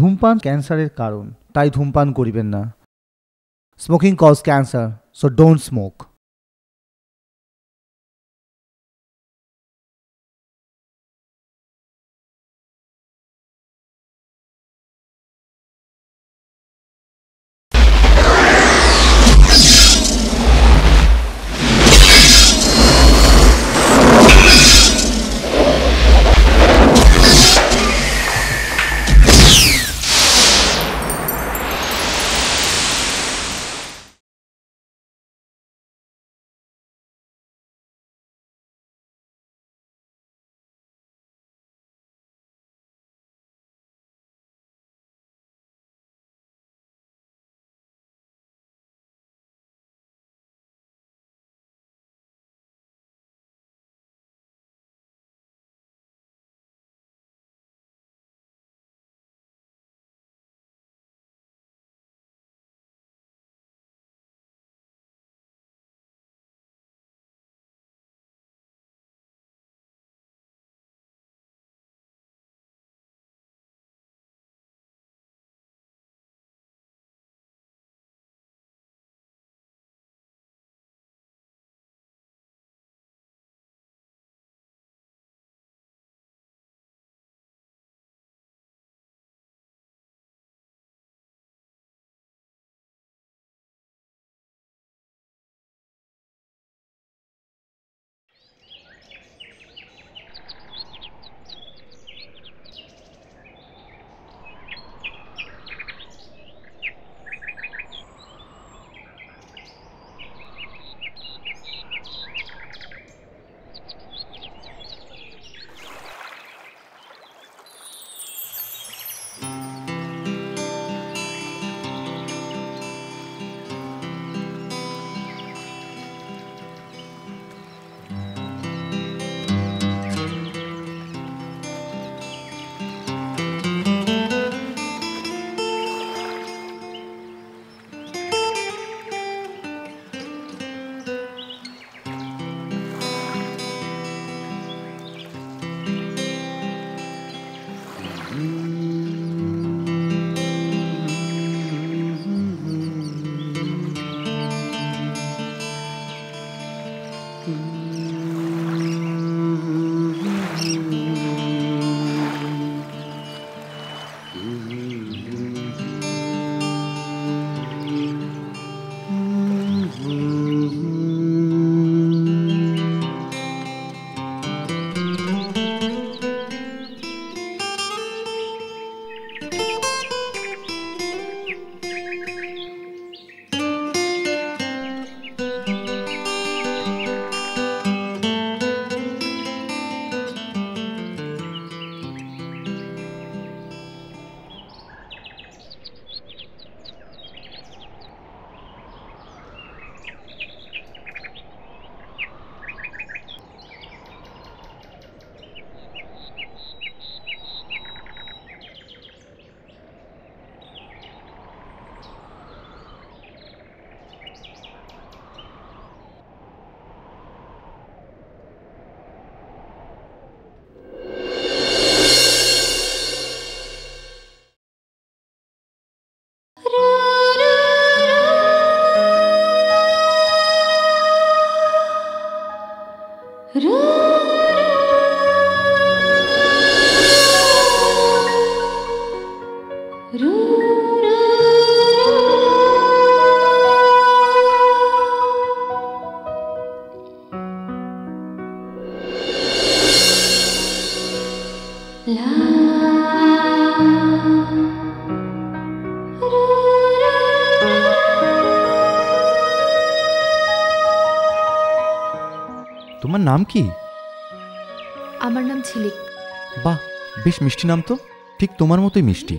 ধূমপান ক্যান্সারের কারণ, তাই ধূমপান করিবেন না। Smoking cause cancer, so don't smoke. তোমার নাম কি? আমার নাম ঝিলিক। বাহ, বেশ মিষ্টি নাম তো, ঠিক তোমার মতোই মিষ্টি।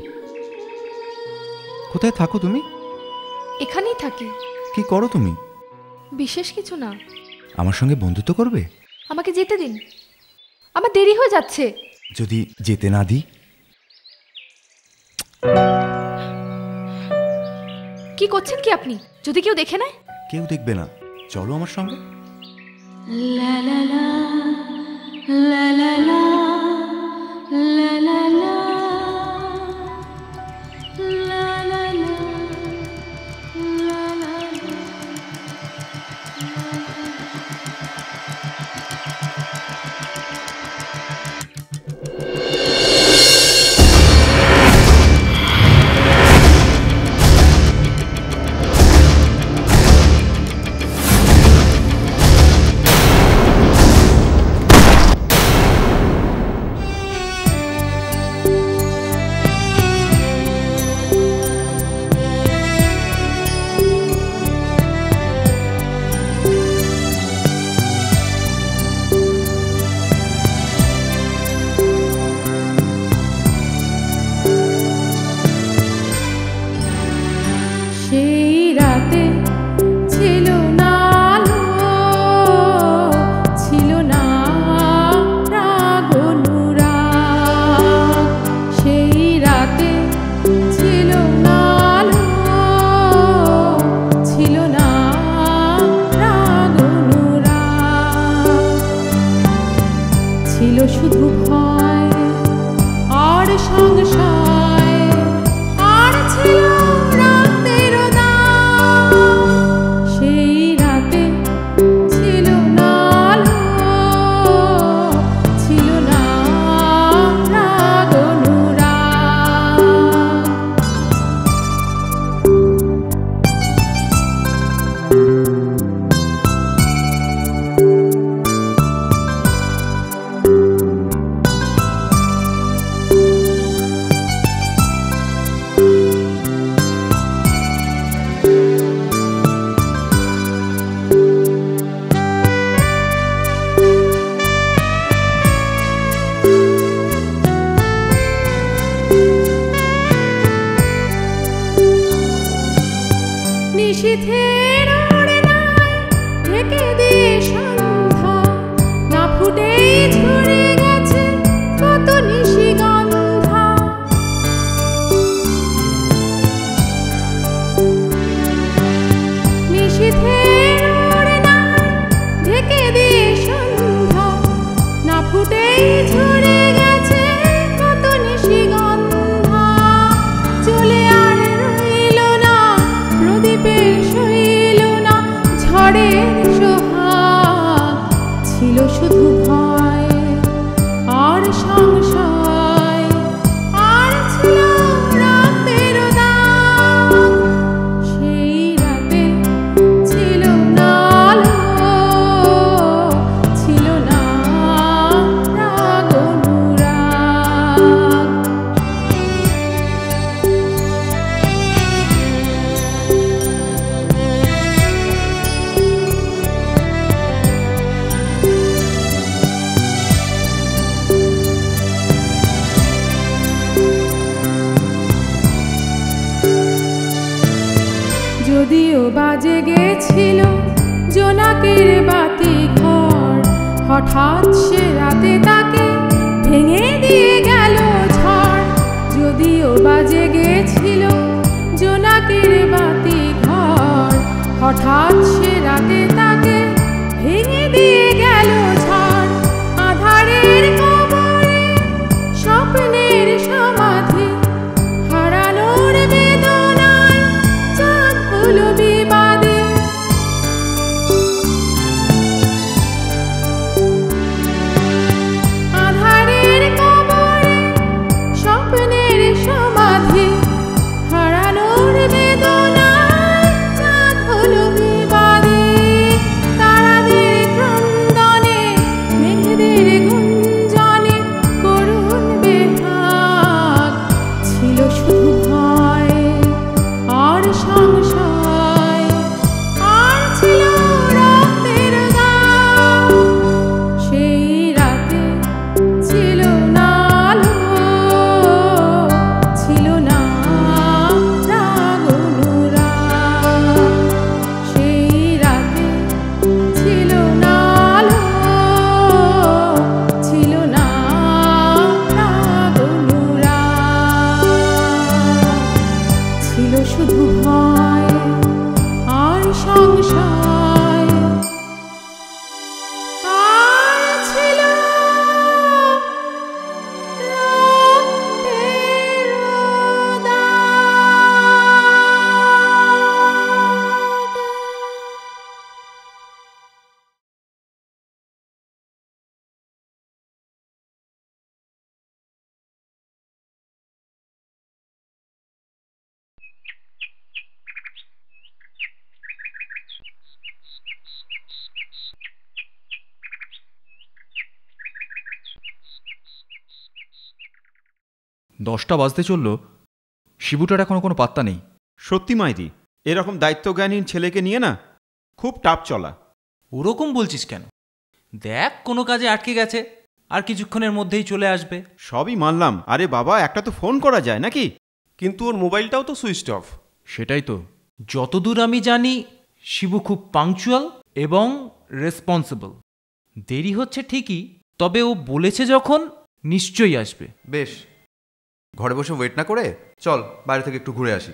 কোথায় থাকো তুমি? এখানেই থাকি। কি করো তুমি? বিশেষ কিছু না। আমার সঙ্গে বন্ধুত্ব করবে? আমাকে যেতে দিন, আমার দেরি হয়ে যাচ্ছে। যদি যেতে না দিই? কি করছেন কি আপনি? যদি কেউ দেখে নেয়? কেউ দেখবে না, চলো আমার সঙ্গে। লা লা লা লা লা লা লা লা লা। ছিল শুধু ভয় আর সংশয়, আর ছিল রাতের দাগ। সেই রাতে ছিল না আলো, ছিল না রাগ অনুরাগ। নিশীথের ওড়নায় ঢেকে দিয়ে সন্ধ্যা, না ফুটেই ঝরে গেছে কত নিশিগন্ধা। নিশীথের ওড়নায় ঢেকে দিয়ে সন্ধ্যা, না ফুটেই ঝরে গেছে কত নিশিগন্ধা। চলে আর রইল না প্রদীপের শৈল না ঝড়ের সোহাগ। ছিল শুধু ভয় আর সংশয়, আর ছিল রাতের দাগ। সেই রাতে ছিল না আলো, ছিল না রাগ অনুরাগ। যদিও বাজে গেছিল জোনাকের বাতি ঘর, হঠাৎ সে রাতে তাকে ভেঙে দিয়ে গেল ঝড়। যদিও বাজে গেছিল জোনাকের বাতি ঘর, হঠাৎ সে রাতে তাকে ভেঙে দিয়ে গেল ঝড়। আধারের কবরে স্বপ্নের সমাধি, হারানোর বেদনায় চাঁদ হলো বিবাদী। আধারের কবরে স্বপ্নের সমাধি, হারানোর বেদনায় চাঁদ হলো বিবাদী। তারাদের ক্রন্দনে, মেঘদের গুঞ্জনে করুণ বেহাগ। ছিল শুধু ভয় আর সংশয়, আর ছিল রাতের দাগ। সেই রাতে ছিল না আলো, ছিল না রাগ অনুরাগ। সেই রাতে ছিল না আলো, ছিল না রাগ অনুরাগ। ছিল শুধু ভয় আর সংশয়, আর ছিল রাতের দাগ। দশটা বাজতে চলল, শিবুটার এখনো কোনো পাত্তা নেই। সত্যি মাইরি, এরকম দায়িত্বজ্ঞানহীন ছেলেকে নিয়ে না খুব টাপ চলা। ওরকম বলছিস কেন? দেখ, কোনো কাজে আটকে গেছে, আর কিছুক্ষণের মধ্যেই চলে আসবে। সবই মানলাম, আরে বাবা একটা তো ফোন করা যায় নাকি? কিন্তু ওর মোবাইলটাও তো সুইচ অফ। সেটাই তো। যতদূর আমি জানি শিবু খুব পাংচুয়াল এবং রেসপন্সিবল। দেরি হচ্ছে ঠিকই, তবে ও বলেছে যখন নিশ্চয়ই আসবে। বেশ, ঘরে বসে ওয়েট না করে চল বাইরে থেকে একটু ঘুরে আসি।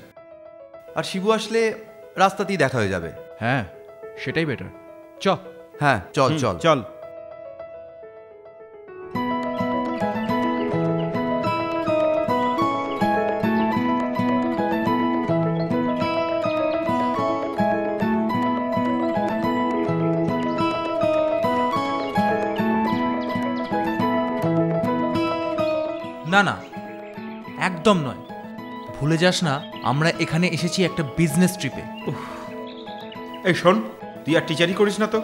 আর শিবু আসলে রাস্তাতেই দেখা হয়ে যাবে। হ্যাঁ, সেটাই বেটার। চ। হ্যাঁ চল চল চল। না না, একদম নয়। ভুলে যাস না, আমরা এখানে এসেছি একটা বিজনেস ট্রিপে। এই শোন, তুই আর টিচারই করিস না তো।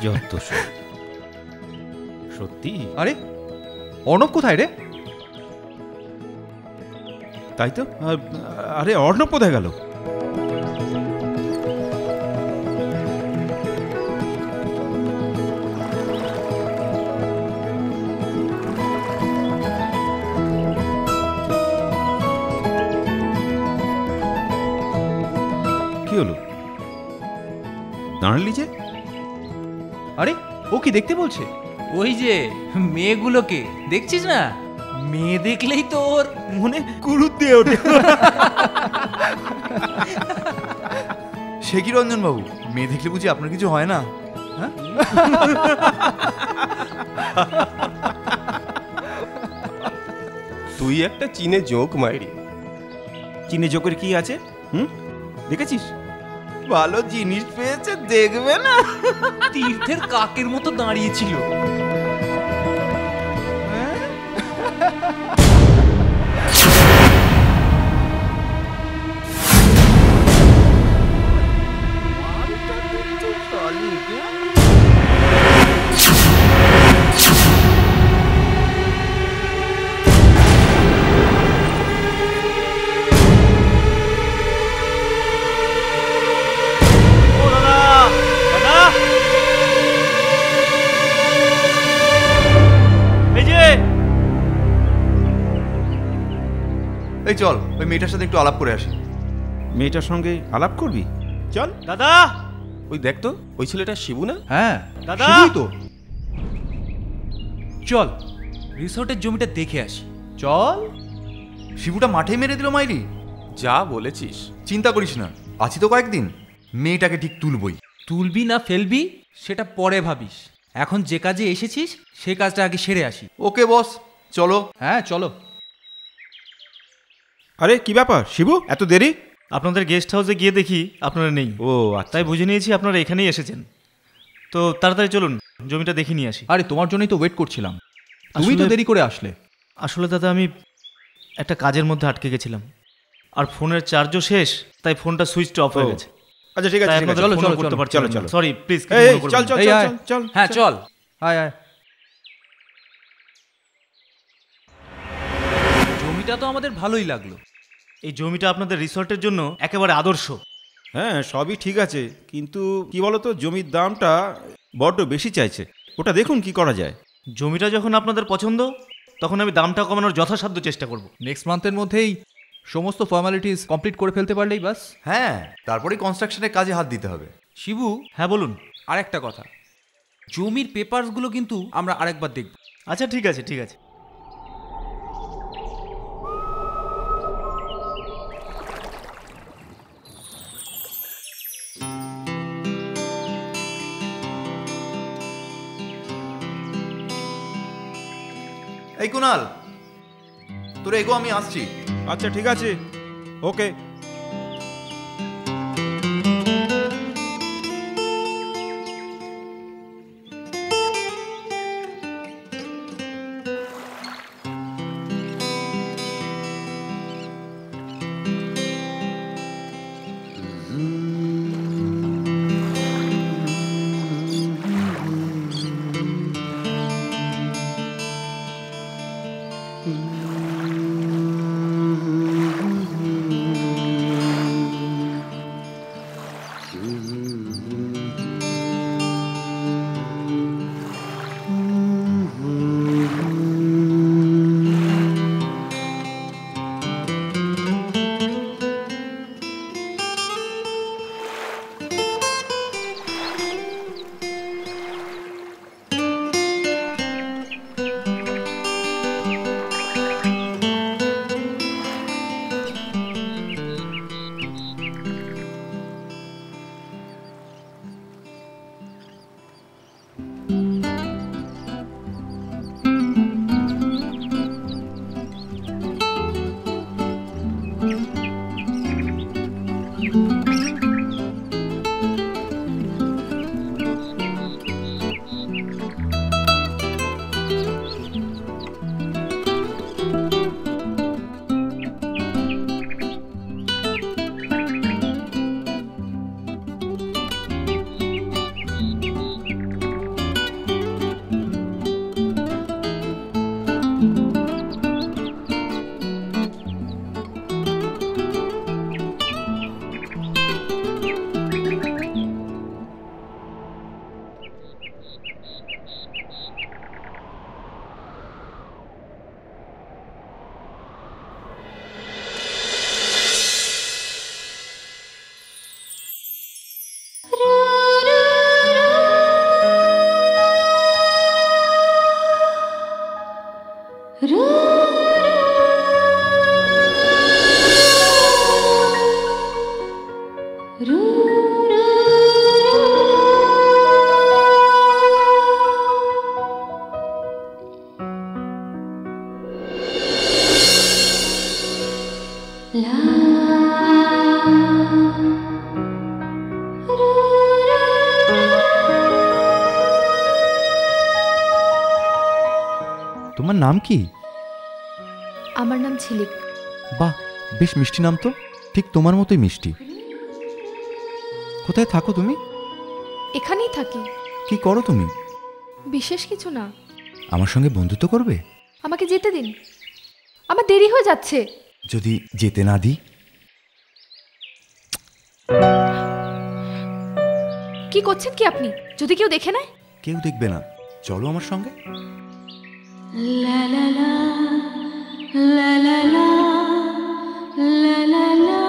যত সব। সত্যি? আরে অর্ণব কোথায় রে? তাই তো। আরে অর্ণব কোথায় গেল? কি হলো, দাঁড়ালি যে? আরে ও কি দেখতে বলছে? ওই যে মেয়েগুলোকে দেখছিস না, মেয়ে দেখলেই তো ওর মনে কুরুত দিয়ে ওঠে। সে কি রঞ্জন বাবু, মেয়ে দেখলে বুঝি আপনার কিছু হয় না? হ্যাঁ, তুই একটা চীনে জোক মাইরি। চীনে জোকের কি আছে? দেখেছিস? ভালো জিনিস পেয়েছে, দেখবে না? তীর্থের কাকের মতো দাঁড়িয়েছিল। এই চল ওই মেয়েটার সাথে একটু আলাপ করে আসি। মেয়েটার সঙ্গে আলাপ করবি? চল। দাদা, ওই দেখ তো, ওই ছেলেটা শিবু না? হ্যাঁ দাদা! শিবুই তো। চল রিসোর্টের জমিটা দেখে আসি। চল। শিবুটা মাঠে মেরে দিল মাইরি। যা বলেছিস। চিন্তা করিস না, আছি তো কয়েকদিন, মেয়েটাকে ঠিক তুলবই। তুলবি না ফেলবি সেটা পরে ভাবিস, এখন যে কাজে এসেছিস সে কাজটা আগে সেরে আসি। ওকে বস, চলো। হ্যাঁ চলো। আরে কি ব্যাপার শিবু, এত দেরি? আপনাদের গেস্ট হাউসে গিয়ে দেখি আপনারা নেই। ও আচ্ছা, তাই বুঝে নিয়েছি আপনারা এখানেই এসেছেন। তো তাড়াতাড়ি চলুন, জমিটা দেখে নিয়ে আসি। আরে তোমার জন্যই তো ওয়েট করছিলাম, তুমি তো দেরি করে আসলে। আসলে দাদা আমি একটা কাজের মধ্যে আটকে গেছিলাম, আর ফোনের চার্জও শেষ, তাই ফোনটা সুইচ অফ হয়ে গেছে। আচ্ছা ঠিক আছে, তাই ঠিক আছে। আপনাদের চলো, ফোনও চলো, করতে চলো, পারছিলাম চলো, না। চলো। Sorry, please. এই চল চল এই চল আয়। চল চল। হ্যাঁ চল। আয় আয়। জমিটা তো আমাদের ভালোই লাগলো। এই জমিটা আপনাদের রিসর্টের জন্য একেবারে আদর্শ। হ্যাঁ সবই ঠিক আছে, কিন্তু কি বলতো, জমির দামটা বড্ড বেশি চাইছে। ওটা দেখুন কি করা যায়। জমিটা যখন আপনাদের পছন্দ, তখন আমি দামটা কমানোর যথাসাধ্য চেষ্টা করব। নেক্সট মান্থের মধ্যেই সমস্ত ফর্মালিটিস কমপ্লিট করে ফেলতে পারলেই বাস। হ্যাঁ, তারপরেই কনস্ট্রাকশনের কাজে হাত দিতে হবে। শিবু, হ্যাঁ বলুন। আর একটা কথা, জমির পেপারসগুলো কিন্তু আমরা আরেকবার দেখব। আচ্ছা ঠিক আছে, ঠিক আছে। এই কুনাল, তোর এগো, আমি আসছি। আচ্ছা ঠিক আছে, ওকে। তোমার নাম কি? আমার নাম ঝিলিক। বাহ, বেশ মিষ্টি নাম তো, ঠিক তোমার মতোই মিষ্টি। কোথায় থাকো তুমি? এখানেই থাকি। কি করো তুমি? বিশেষ কিছু না। আমার সঙ্গে বন্ধুত্ব করবে? আমাকে যেতে দিন, আমার দেরি হয়ে যাচ্ছে। যদি যেতে না দিই? কি করছেন কি আপনি? যদি কেউ দেখে নেয়? কেউ দেখবে না, চলো আমার সঙ্গে। La la la, la la la, la la la,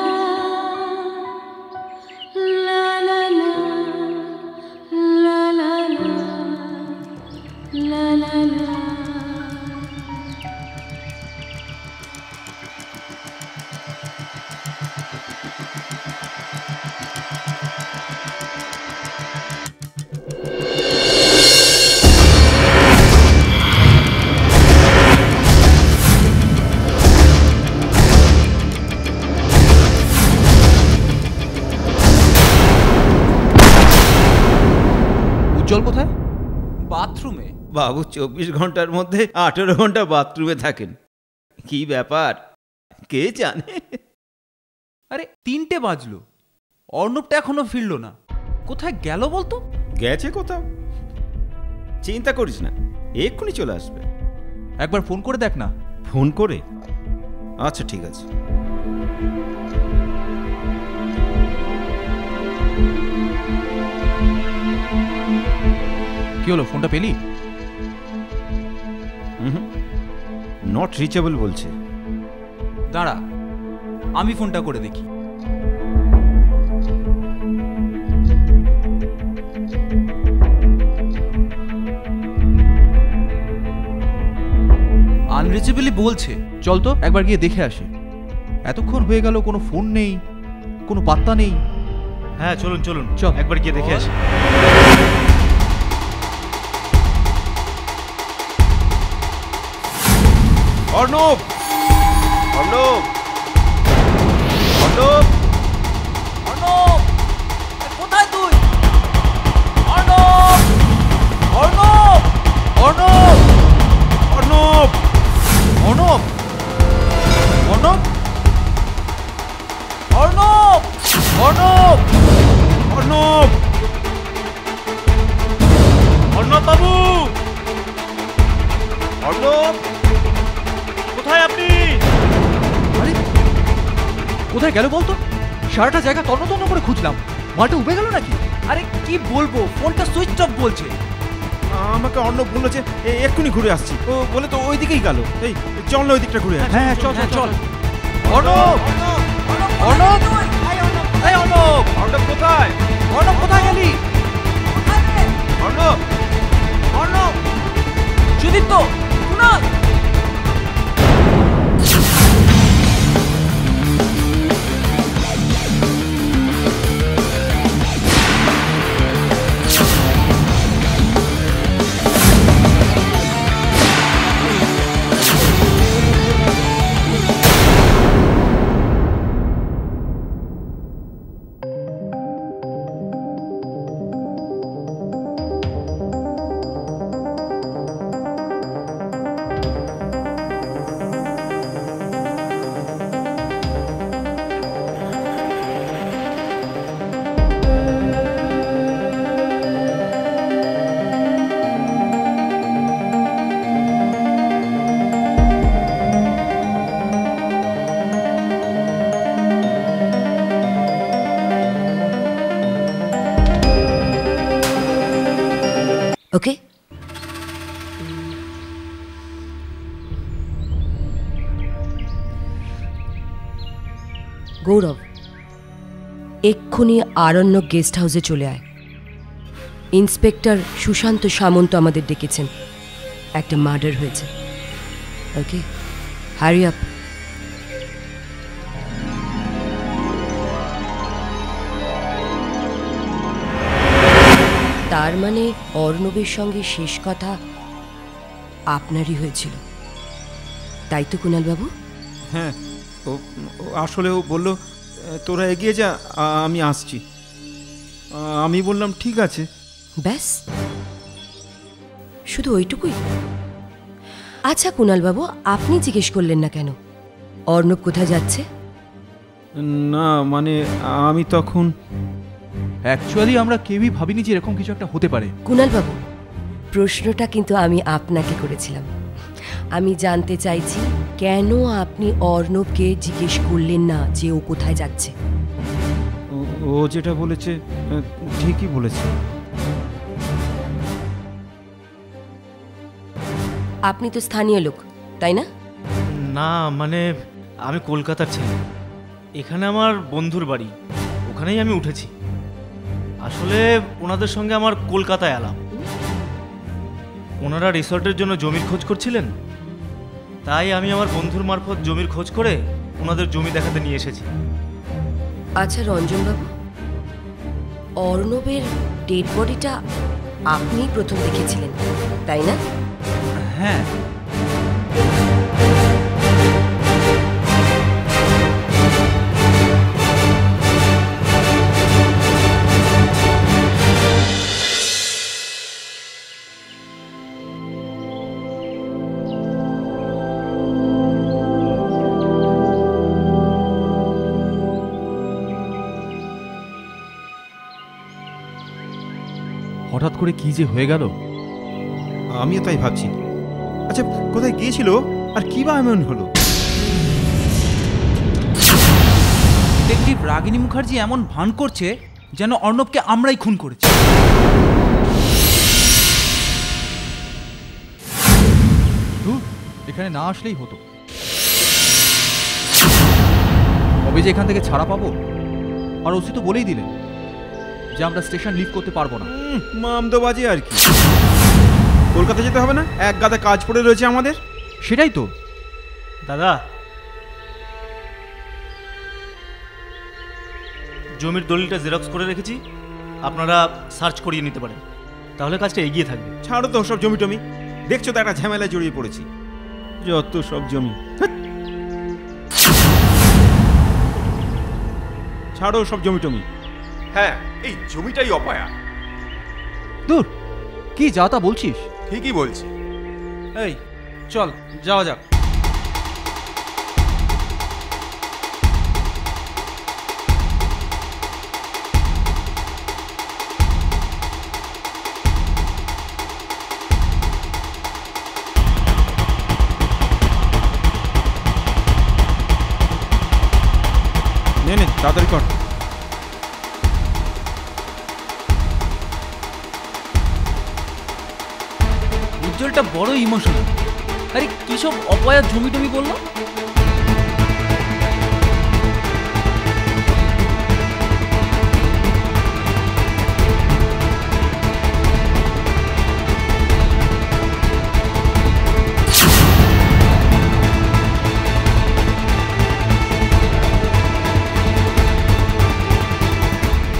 la la la, la la la, la la la. উজ্জ্বল কোথায়? বাথরুমে। বাবু 24 ঘন্টার মধ্যে 18 ঘন্টা বাথরুমে থাকেন। কি ব্যাপার কে জানে? আরে 3টে বাজলো, অর্ণবটা এখনো ফিরলো না। কোথায় গেল বলতো? গেছে কোথাও, চিন্তা করিস না, এক্ষুনি চলে আসবে। একবার ফোন করে দেখ না। ফোন করে? আচ্ছা ঠিক আছে। কি হলো, ফোনটা পেলি? নট রিচেবল বলছে। দাঁড়া, আমি ফোনটা করে দেখি। আনরিচেবলই বলছে। চল তো একবার গিয়ে দেখে আসি। এতক্ষণ হয়ে গেল, কোনো ফোন নেই, কোনো পাত্তা নেই। হ্যাঁ চলুন চলুন, চল একবার গিয়ে দেখে আসি। অর্ণব, অর্ণব, অর্ণব, অর্ণব, কোথায় তুই? অর্ণব, অর্ণব, অর্ণব, অর্ণব, অর্ণব, অর্ণব, অর্ণব, অর্ণব, অর্ণব, অর্ণব বাবু, অর্ণব, কোথায় আপনি? আরে কোথায় গেল বলতো? সারাটা জায়গা তন্ন তন্ন করে খুঁজলাম, মাঠে উবে গেল নাকি? আরে কি বলবো, ফোনটা সুইচ অফ বলছে। আমাকে অর্ণব বললো যে এক্ষুনি ঘুরে আসছি। ও বলে তো ওই দিকেই গেল। এই চল না ওই দিকটা ঘুরে আসি। হ্যাঁ চল চল চল। অর্ণব, অর্ণব, এই অর্ণব, অর্ণব কোথায়? অর্ণব কোথায় গেলি? অর্ণব, অর্ণব, সুদীপ্ত, কুণাল। ওকে, গৌরব এক্ষুনি আরণ্যক গেস্ট হাউসে চলে আয়। ইন্সপেক্টর সুশান্ত সামন্ত আমাদের ডেকেছেন, একটা মার্ডার হয়েছে। ওকে, হারি আপ। তার মানে অর্ণবের সঙ্গে শেষ কথা আপনারই হয়েছিল, তাই তো কুণালবাবু? হ্যাঁ, ও আসলে ও বলল তোরা এগিয়ে যা, আমি আসছি। আমি বললাম ঠিক আছে। ব্যাস, শুধু ওইটুকুই? আচ্ছা কুণালবাবু, আপনি জিজ্ঞেস করলেন না কেন অর্ণব কোথায় যাচ্ছে? না মানে আমি তখন অ্যাকচুয়ালি আমরা কেউই ভাবিনি যে এরকম কিছু একটা হতে পারে। কুণালবাবু, প্রশ্নটা কিন্তু আমি আপনাকে করেছিলাম। আমি জানতে চাইছি কেন আপনি অর্ণবকে জিজ্ঞেস করলেন না যে ও কোথায় যাচ্ছে? ও যেটা বলেছে ঠিকই বলেছে। আপনি তো স্থানীয় লোক, তাই না? না মানে আমি কলকাতার ছেলে, এখানে আমার বন্ধুর বাড়ি, ওখানেই আমি উঠেছি। আসলে ওনাদের সঙ্গে আমার কলকাতায় এলাম। ওনারা রিসর্টের জন্য জমির খোঁজ করছিলেন, তাই আমি আমার বন্ধুর মারফত জমির খোঁজ করে ওনাদের জমি দেখাতে নিয়ে এসেছি। আচ্ছা রঞ্জনবাবু, অর্ণবের ডেড বডিটা আপনি প্রথম দেখেছিলেন, তাই না? হ্যাঁ। হঠাৎ করে কি যে হয়ে গেল আমিও তাই ভাবছি। আচ্ছা, কোথায় গিয়েছিল আর কি বা এমন হলো? ডিটেকটিভ রাগিনী মুখার্জি এমন ভান করছে যেন অর্ণবকে আমরাই খুন করেছি। এখানে না আসলেই হতো। কবে যে এখান থেকে ছাড়া পাবো। আর ওসি তো বলেই দিলেন যে আমরা স্টেশন লিভ করতে পারবো না। মামদোবাজি আর কি। কলকাতা যেতে হবে না? এক গাদা কাজ পড়ে রয়েছে আমাদের। সেটাই তো। দাদা, জমির দলিলটা জেরক্স করে রেখেছি, আপনারা সার্চ করিয়ে নিতে পারেন, তাহলে কাজটা এগিয়ে থাকবে। ছাড়ো তো সব জমি টমি, দেখছো তো একটা ঝামেলায় জড়িয়ে পড়েছি। যত সব জমি, ছাড়ো সব জমি টমি। হ্যাঁ, এই জমিটাই অপায়া। দূর, কি যা তা বলছিস? ঠিকই বলছি। এই চল যাওয়া যাক। নে নে, তাড়াতাড়ি কর। উজ্জ্বলটা বড় ইমোশনাল। আরে কি সব অপয়া জমি টমি বললো?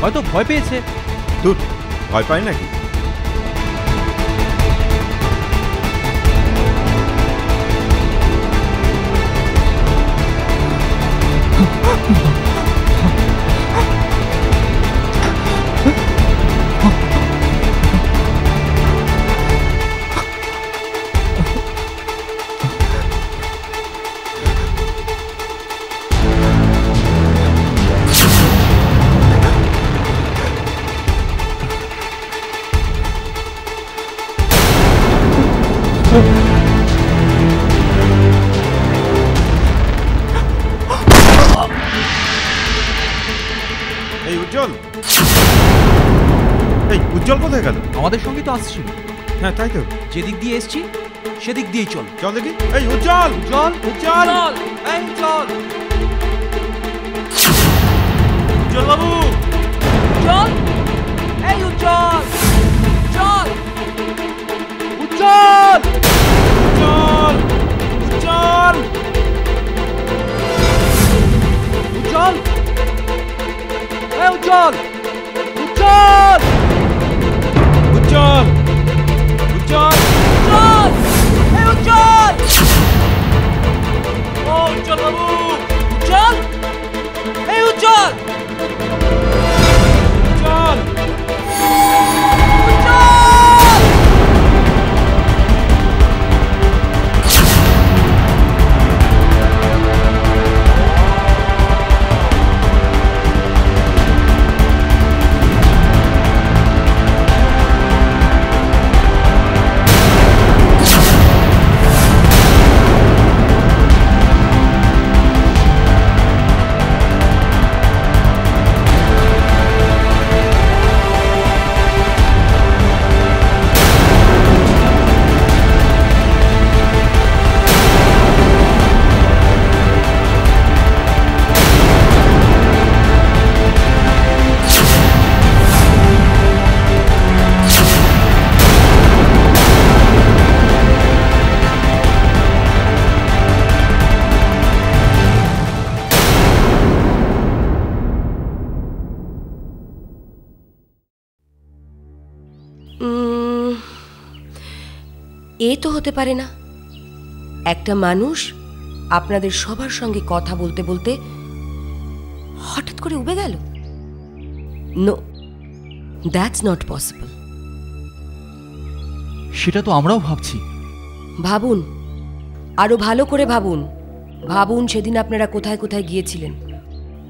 হয়তো ভয় পেয়েছে। দূর, ভয় পাই নাকি? এই উজ্জ্বল, এই উজ্জ্বল কোথায় গেল? আমাদের সঙ্গে তো আসছিল। হ্যাঁ তাই তো, যেদিক দিয়ে এসছি সেদিক দিয়েই চল। চল দেখি। এই উজ্জ্বল, উজ্জ্বল, উজ্জ্বল, এই চল। উজ্জ্বল বাবু, উজ্জ্বল, এই উজ্জ্বল, উজ্জ্বল, উজ্জ্বল, উজ্জ্বল, উজ্জ্বল। এ তো হতে পারে না। একটা মানুষ আপনাদের সবার সঙ্গে কথা বলতে বলতে হঠাৎ করে উবে গেল। No, that's not possible. সেটা তো আমরাও ভাবছি। ভাবুন, আরো ভালো করে ভাবুন। ভাবুন সেদিন আপনারা কোথায় কোথায় গিয়েছিলেন,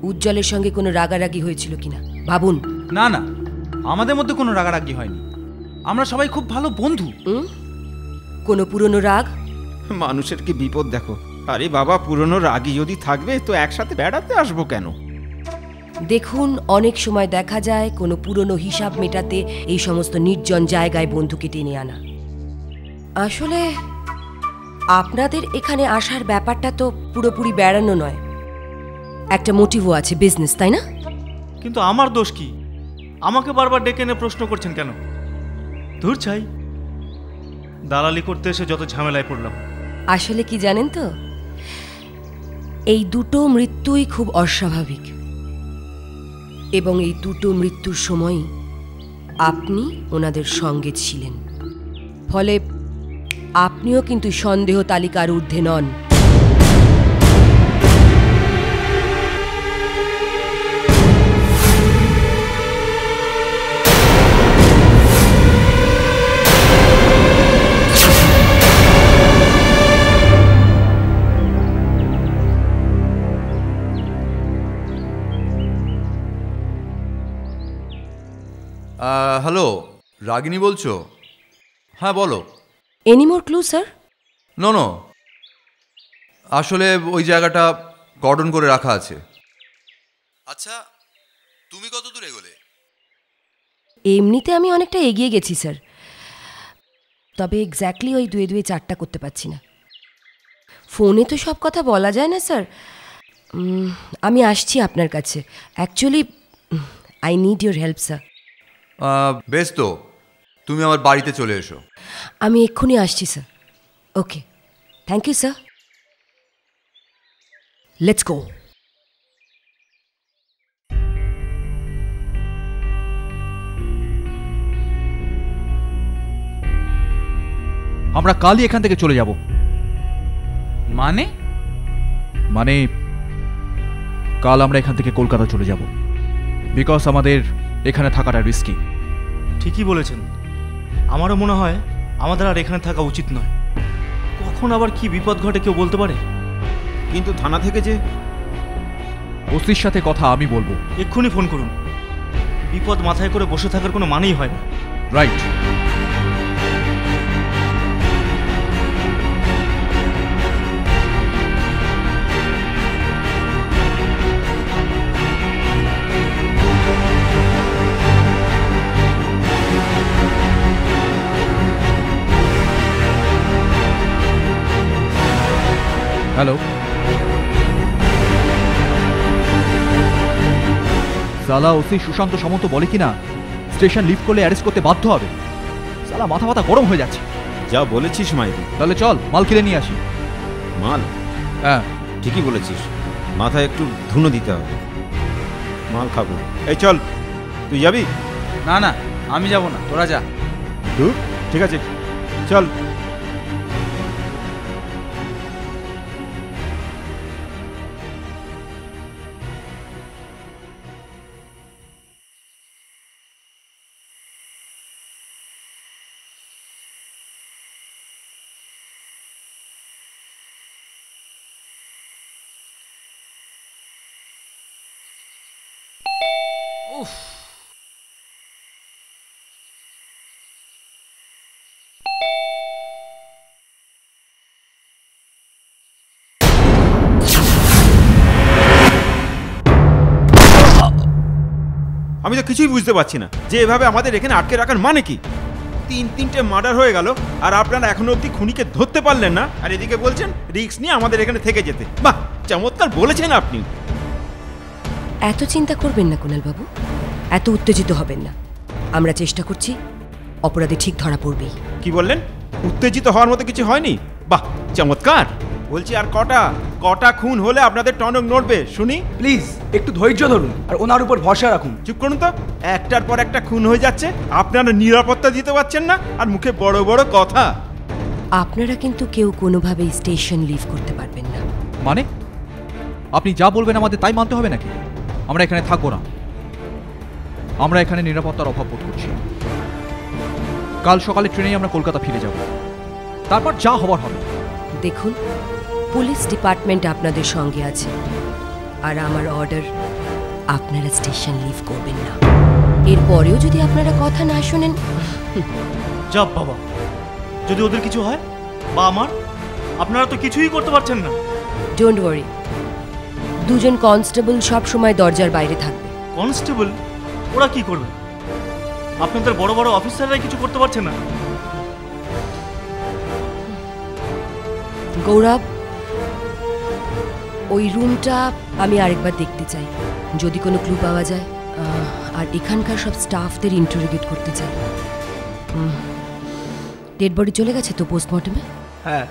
উজ্জ্বলের সঙ্গে কোনো রাগারাগি হয়েছিল কিনা ভাবুন। না না, আমাদের মধ্যে কোনো রাগারাগি হয়নি, আমরা সবাই খুব ভালো বন্ধু। কোনো পুরনো রাগ? মানুষের কি বিপদ দেখো। আরে বাবা, পুরনো রাগই যদি থাকবে তো একসাথে বেড়াতে আসবো কেন? দেখুন, অনেক সময় দেখা যায় কোনো পুরনো হিসাব মেটাতে এই সমস্ত নির্জন জায়গায় বন্ধুকে টেনে আনা। আসলে আপনাদের এখানে আসার ব্যাপারটা তো পুরোপুরি বেড়ানো নয়, একটা মোটিভও আছে, বিজনেস, তাই না? কিন্তু আমার দোষ কি? আমাকে বারবার ডেকে এনে প্রশ্ন করছেন কেন? ধুর চাই, দালালি করতে এসে যত ঝামেলায় পড়লাম। আসলে কি জানেন তো, এই দুটো মৃত্যুই খুব অস্বাভাবিক, এবং এই দুটো মৃত্যুর সময়ই আপনি ওনাদের সঙ্গে ছিলেন। ফলে আপনিও কিন্তু সন্দেহ তালিকার ঊর্ধ্বে নন। হ্যালো, রাগিনী বলছো? হ্যাঁ বলো। Any more clue sir? No, আসলে ওই জায়গাটা গর্ডন করে রাখা আছে। আচ্ছা, তুমি কত দূর এগোলে? এমনিতে আমি অনেকটা এগিয়ে গেছি স্যার, তবে এক্স্যাক্টলি ওই 2-4টা করতে পারছি না। ফোনে তো সব কথা বলা যায় না স্যার। আমি আসছি আপনার কাছে। Actually I need your help sir. বেশ, তো তুমি আমার বাড়িতে চলে এসো। আমি এক্ষুনি আসছি sir. Okay, thank you sir. Let's go. আমরা কালই এখান থেকে চলে যাব। মানে? মানে কাল আমরা এখান থেকে কলকাতা চলে যাব, বিকজ আমাদের এখানে থাকাটা রিস্কি। ঠিকই বলেছেন, আমারও মনে হয় আমাদের আর এখানে থাকা উচিত নয়। কখন আবার কি বিপদ ঘটে কেউ বলতে পারে। কিন্তু থানা থেকে যে ওসির সাথে কথা আমি বলবো। এক্ষুনি ফোন করুন। বিপদ মাথায় করে বসে থাকার কোনো মানেই হয় না। রাইট। হ্যালো, সালা ওসি সুশান্ত সামন্ত বলে কিনা স্টেশন লিভ করলে অ্যারেস্ট করতে বাধ্য হবে। সালা মাথা মাথা গরম হয়ে যাচ্ছে। যা বলেছিস মাইদি। তাহলে চল মাল কিনে নিয়ে আসি। মাল? হ্যাঁ ঠিকই বলেছিস, মাথায় একটু ধুনো দিতে হবে। মাল খাবো। এই চল, তুই যাবি? না না, আমি যাব না, তোরা যা। ঠিক আছে, চল। আমি তো কিছুই বুঝতে পারছি না যে এভাবে আমাদের এখানে আটকে রাখার মানে কি। 3-3টে মার্ডার হয়ে গেল আর আপনারা এখনো অবধি খুনিকে ধরতে পারলেন না, আর এদিকে বলছেন রিস্ক নিয়ে আমাদের এখানে থেকে যেতে। বাহ, চমৎকার বলেছেন আপনি। এত চিন্তা করবেন না কুণাল বাবু, এত উত্তেজিত হবেন না। আমরা চেষ্টা করছি, অপরাধী ঠিক ধরা পড়বেই। কি বললেন? উত্তেজিত হওয়ার মতো কিছু হয়নি? বাহ, চমৎকার। বলছি আর কটা খুন হলে আপনাদের টনক নড়বে শুনি? প্লিজ একটু ধৈর্য ধরুন আর ওনার উপর ভরসা রাখুন। চুপ করুন তো, একটার পর একটা খুন হয়ে যাচ্ছে, আপনারা নিরাপত্তা দিতে পারছেন না আর মুখে বড় বড় কথা। আপনারা কিন্তু কেউ কোনোভাবেই স্টেশন লিভ করতে পারবেন না। মানে আপনি যা বলবেন আমাদের তাই মানতে হবে নাকি? আমরা এখানে থাকবো না। আমরা এখানে নিরাপত্তার অভাব বোধ করছি। কাল সকালে ট্রেনেই আমরা কলকাতা ফিরে যাব, তারপর যা হবার হবে। দেখুন, পুলিশ ডিপার্টমেন্ট আপনাদের সঙ্গে আছে, আর আমার অর্ডার আপনারা স্টেশন লিভ করবেন না। এরপরেও যদি আপনারা কথা না শোনেন, যাব বাবা, যদি ওদের কিছু হয় বা আমার, আপনারা তো কিছুই করতে পারছেন না। ডোন্ট ওয়ারি, দুজন কনস্টেবল সব সময় দরজার বাইরে থাকবে। কনস্টেবল? ওরা কি করবে? আপনাদের বড় বড় অফিসাররাই কিছু করতে পারছে না। গৌরব, ওই রুমটা আমি আরেকবার দেখতে চাই, যদি কোনো ক্লু পাওয়া যায়। আর এখানকার সব স্টাফদের ইন্টারোগেট করতে চাই। ডেড বডি চলে গেছে তো পোস্টমর্টমে? হ্যাঁ,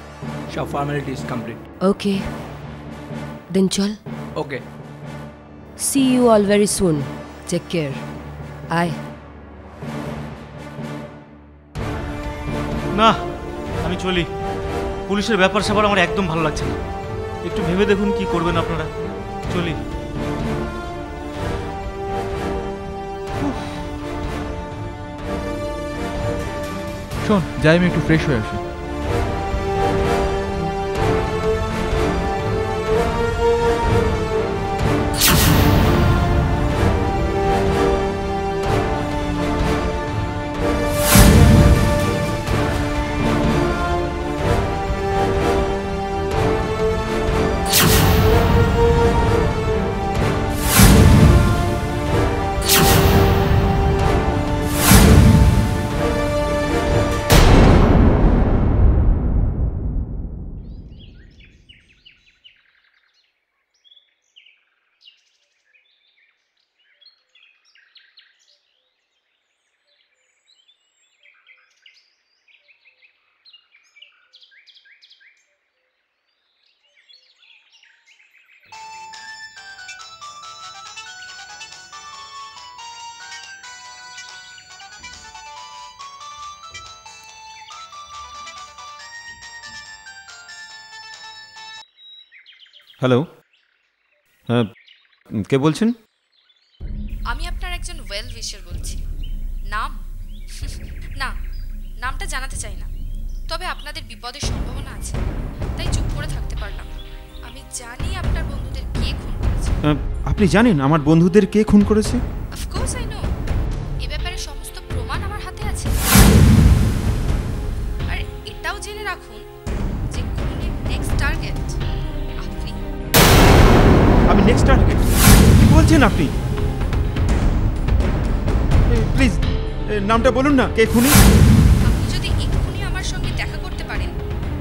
সব ফর্মালিটিস কমপ্লিট। ওকে, দেন চল। Okay, see you all very soon. Take care. আয়। না, আমি চলি। পুলিশের ব্যাপার স্যাপার আমার একদম ভালো লাগছে না। একটু ভেবে দেখুন কি করবেন আপনারা। চলি। শোন, যাই আমি একটু ফ্রেশ হয়ে আসি। হ্যালো, হ্যাঁ, কে বলছেন? আমি আপনার একজন ওয়েল উইশার বলছি। নাম? না, নামটা জানাতে চাই না, তবে আপনাদের বিপদের সম্ভাবনা আছে, তাই চুপ করে থাকতে পারলাম। আমি জানি আপনার বন্ধুদের কে খুন করেছে। আপনি জানেন আমার বন্ধুদের কে খুন করেছে? Of course I know. এ ব্যাপারে সমস্ত প্রমাণ আমার হাতে আছে। আর এটাও জেনে রাখুন যে খুনের নেক্সট টার্গেট আপনি। আমি নেক্সট টার্গেট? কি বলছেন আপনি? প্লিজ নামটা বলুন না, কে খুনি? আপনি যদি এক্ষুনি আমার সঙ্গে দেখা করতে পারেন,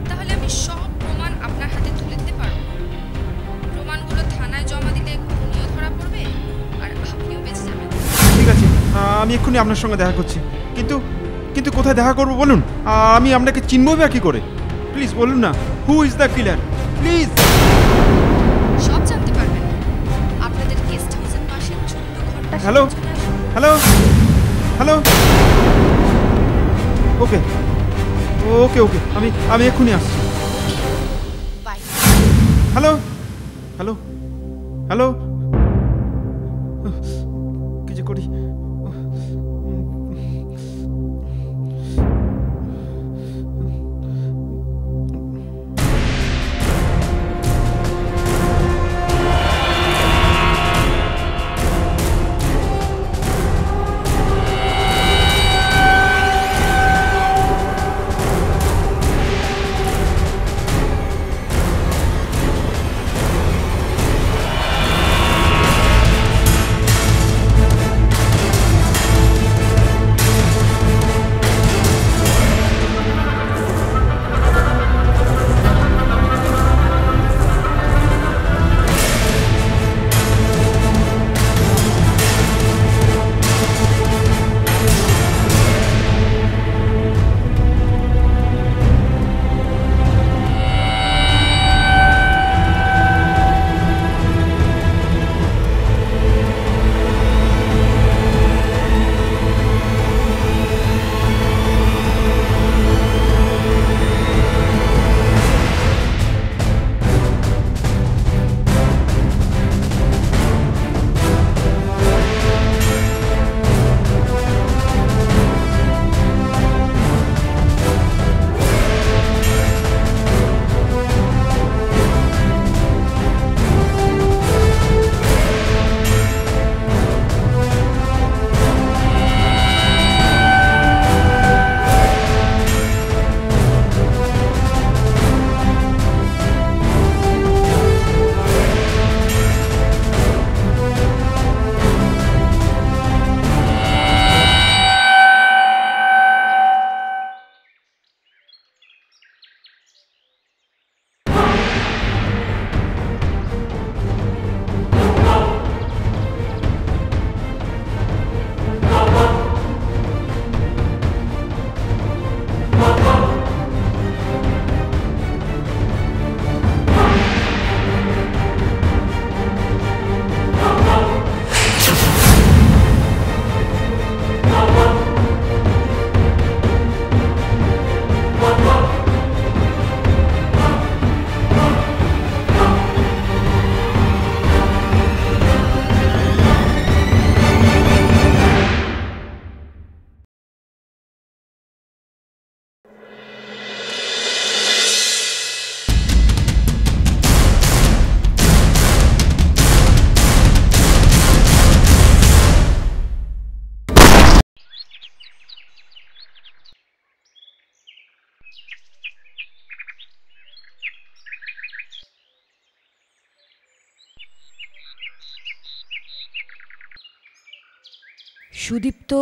তাহলে আমি সব প্রমাণ আপনার হাতে তুলে দিতে পারব। প্রমাণগুলো থানায় জমা দিলে খুনিও ধরা পড়বে আর আপনিও বেঁচে যাবেন। ঠিক আছে, আমি এক্ষুনি আপনার সঙ্গে দেখা করছি। কিন্তু কিন্তু কোথায় দেখা করব বলুন? আমি আপনাকে চিনবই বা কি করে? প্লিজ বলুন না, who is the killer? Please. সব জানতে পারবেন আপনাদের গেস্ট হাউসের পাশে ছোট্ট ঘরটা। হ্যালো হ্যালো হ্যালো, ওকে ওকে ওকে, আমি এক্ষুনি আসছি। বাই। হ্যালো হ্যালো হ্যালো, কি যে করি? সুদীপ্ত,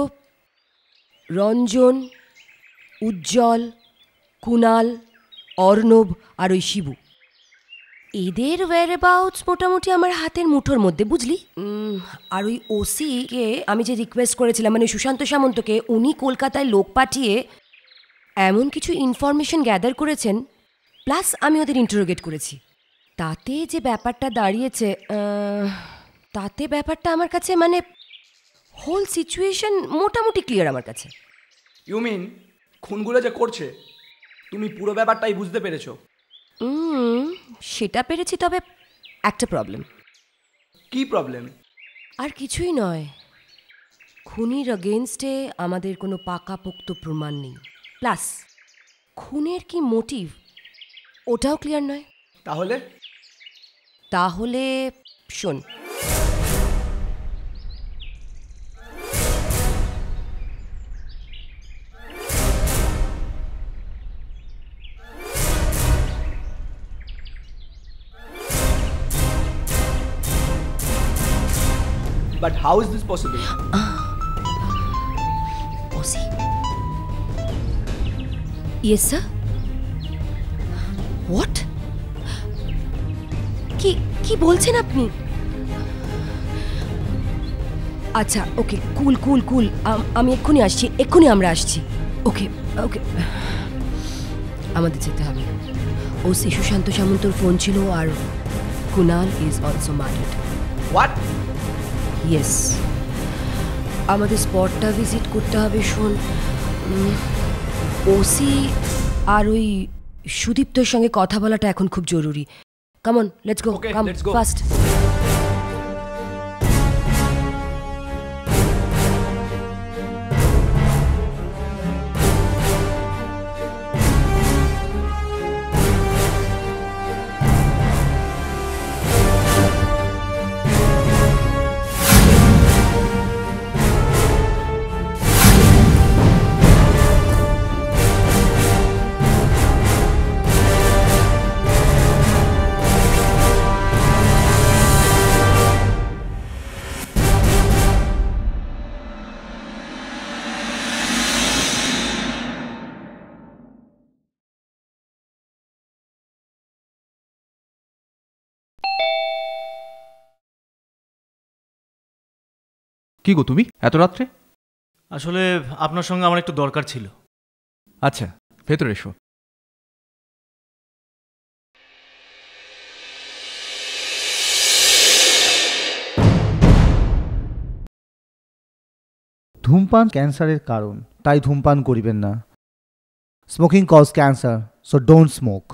রঞ্জন, উজ্জ্বল, কুণাল, অর্ণব আর ওই শিবু, এদের ওয়্যারঅ্যাবাউটস মোটামুটি আমার হাতের মুঠোর মধ্যে, বুঝলি? আর ওই ওসিকে আমি যে রিকোয়েস্ট করেছিলাম, মানে সুশান্ত সামন্তকে, উনি কলকাতায় লোক পাঠিয়ে এমন কিছু ইনফরমেশন গ্যাদার করেছেন, প্লাস আমি ওদের ইন্টারোগেট করেছি। তাতে যে ব্যাপারটা দাঁড়িয়েছে, তাতে ব্যাপারটা আমার কাছে মানে হোল সিচুয়েশন মোটামুটি ক্লিয়ার আমার কাছে। ইউ মিন খুনগুলো যে করছে তুমি পুরো ব্যাপারটাই বুঝতে পেরেছো? সেটা পেরেছি, তবে একটা প্রবলেম। কি প্রবলেম? আর কিছুই নয়, খুনির অগেনস্টে আমাদের কোনো পাকাপোক্ত প্রমাণ নেই, প্লাস খুনের কি মোটিভ ওটাও ক্লিয়ার নয়। তাহলে শোন, But how is this possible? Osi? Yes, sir. What? কি বলছেন আপনি? আচ্ছা, ওকে, কুল। আমি এক্ষুনি আমরা আসছি। ওকে, আমাদের যেতে হবে। ওসি সুশান্ত সামন্তর ফোন ছিল, আর Kunal is also married. What? Yes, আমাদের স্পটটা ভিজিট করতে হবে। শোন, ওসি আর ওই সুদীপ্তর সঙ্গে কথা বলাটা এখন খুব জরুরি। Come on, let's go, come fast. কি গো তুমি এত রাত্রে? আসলে আপনার সঙ্গে আমার একটু দরকার ছিল। আচ্ছা, ভেতরে এসো। ধূমপান ক্যান্সারের কারণ, তাই ধূমপান করিবেন না। Smoking cause cancer, so don't smoke.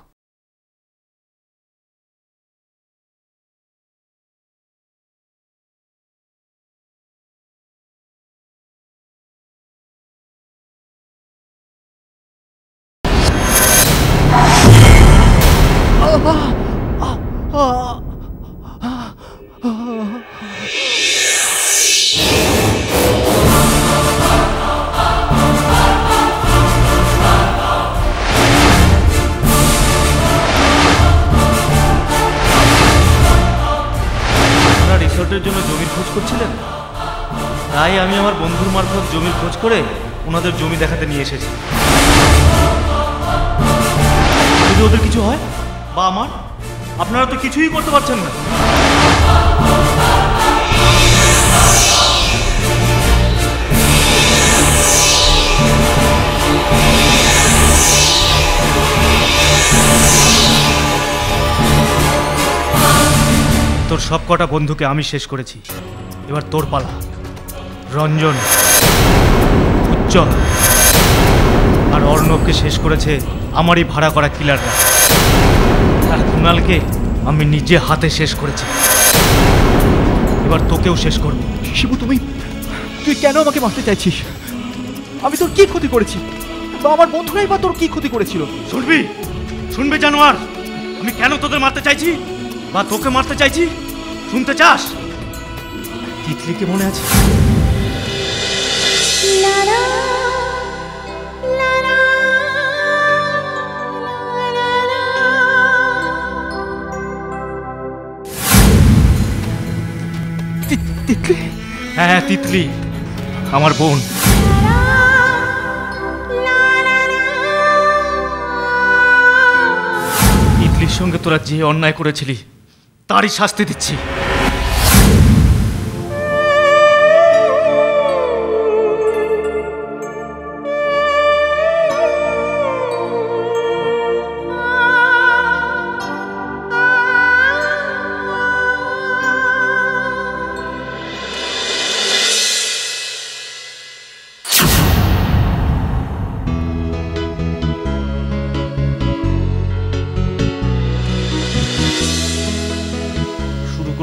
রিসোর্টের জন্য জমির খোঁজ করছিলেন, তাই আমি আমার বন্ধুর মারফত জমির খোঁজ করে ওনাদের জমি দেখাতে নিয়ে এসেছি। যদি ওদের কিছু হয় বা আমার, আপনারা তো কিছুই করতে পারছেন না। তোর সব কটা বন্ধুকে আমি শেষ করেছি, এবার তোর পালা। রঞ্জন, উজ্জ্বল আর অর্ণবকে শেষ করেছে আমারই ভাড়া করা কিলাররা, আর কুণালকে আমি নিজে হাতে শেষ করেছি। এবার তোকেও শেষ করব। শিবু, তুই কেন আমাকে মারতে চাইছিস? আমি তোর কি ক্ষতি করেছি, বা আমার বন্ধুরাই বা তোর কি ক্ষতি করেছিল? শুনবি জানোয়ার, আমি কেন তোদের মারতে চাইছি বা তোকে মারতে চাইছি শুনতে চাস? তিতলিকে মনে আছে? তিতলি? হ্যাঁ, তিতলি। আমার বোন। তিতলির সঙ্গে তোরা যে অন্যায় করেছিলি তারই শাস্তি দিচ্ছি।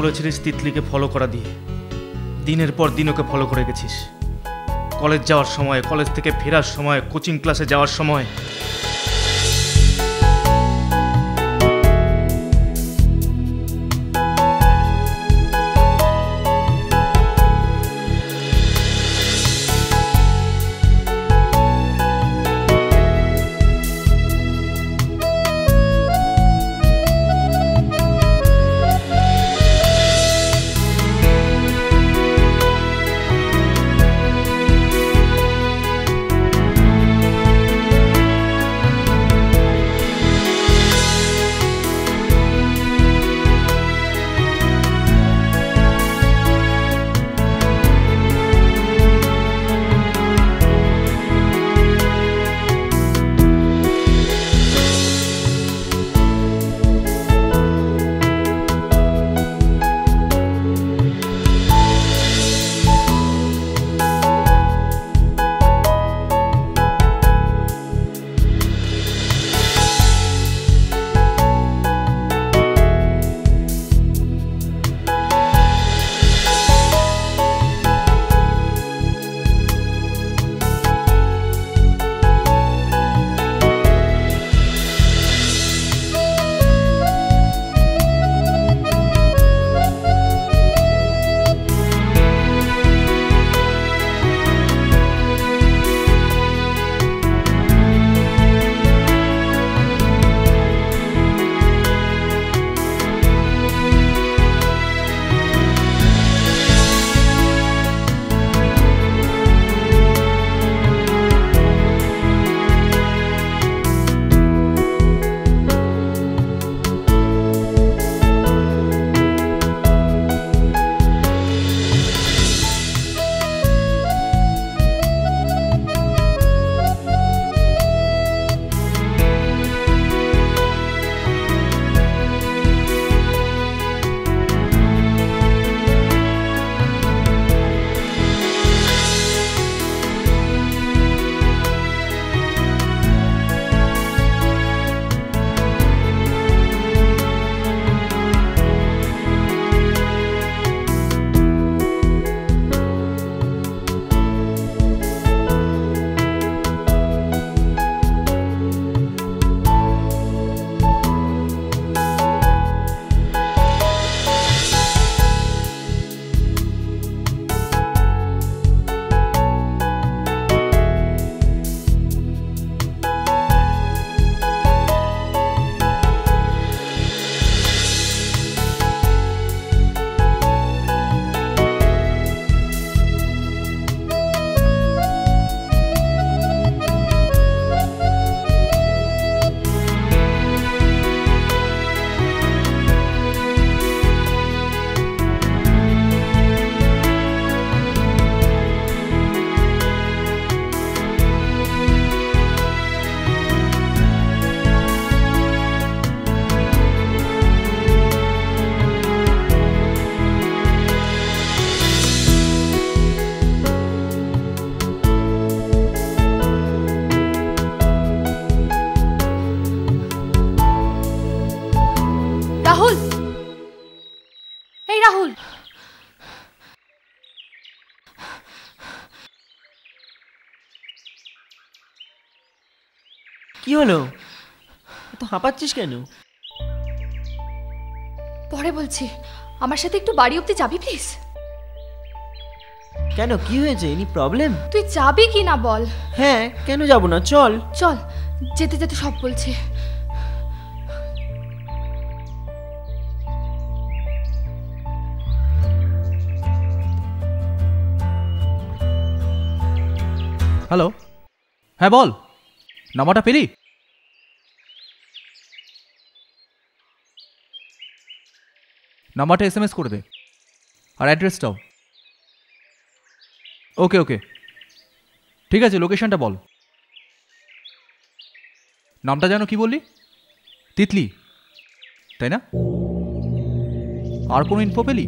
করেছিলিস তিতলিকে ফলো করা দিয়ে, দিনের পর দিন ওকে ফলো করে গেছিস। কলেজ যাওয়ার সময়, কলেজ থেকে ফেরার সময়, কোচিং ক্লাসে যাওয়ার সময়। কি হলো? তো হাঁপাচ্ছিস কেন? পরে বলছি, আমার সাথে একটু বাড়ি অবধি যাবি প্লিজ? কেন, কি হয়েছে? Any problem? তুই যাবি কি না বল? হ্যাঁ, কেন যাব না, চল চল, যেতে যেতে সব বলছি। হ্যালো, হ্যাঁ বল, নাম্বারটা পেলি? নাম্বারটা SMS করে দে আর অ্যাড্রেসটাও। ওকে ওকে, ঠিক আছে, লোকেশনটা বল। নামটা যেন কি বললি? তিতলি, তাই না? আর কোনো ইনফো পেলি?